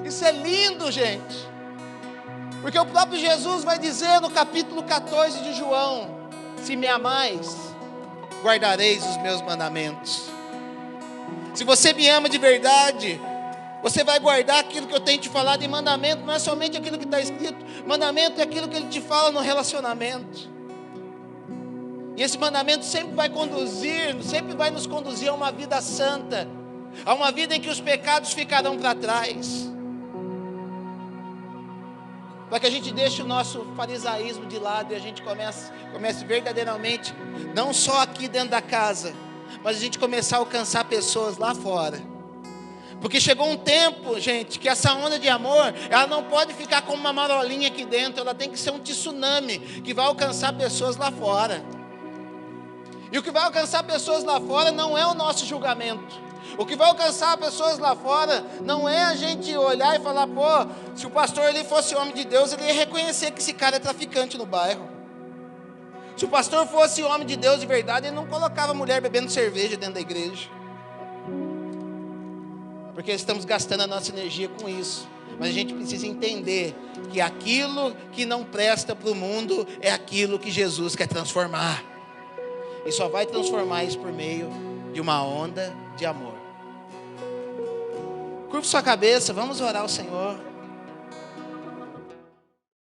Isso é lindo, gente, porque o próprio Jesus vai dizer no capítulo 14 de João: se me amais, guardareis os meus mandamentos. Se você me ama de verdade, você vai guardar aquilo que eu tenho te falado. E mandamento não é somente aquilo que está escrito. Mandamento é aquilo que ele te fala no relacionamento. E esse mandamento sempre vai nos conduzir a uma vida santa, a uma vida em que os pecados ficarão para trás, para que a gente deixe o nosso farisaísmo de lado e a gente comece verdadeiramente, não só aqui dentro da casa, mas a gente começar a alcançar pessoas lá fora. Porque chegou um tempo, gente, que essa onda de amor, ela não pode ficar como uma marolinha aqui dentro, ela tem que ser um tsunami que vai alcançar pessoas lá fora. E o que vai alcançar pessoas lá fora não é o nosso julgamento. O que vai alcançar pessoas lá fora não é a gente olhar e falar: pô, se o pastor ele fosse homem de Deus, ele ia reconhecer que esse cara é traficante no bairro. Se o pastor fosse homem de Deus de verdade, ele não colocava a mulher bebendo cerveja dentro da igreja. Porque estamos gastando a nossa energia com isso. Mas a gente precisa entender que aquilo que não presta para o mundo é aquilo que Jesus quer transformar. E só vai transformar isso por meio de uma onda de amor. Curva sua cabeça, vamos orar ao Senhor.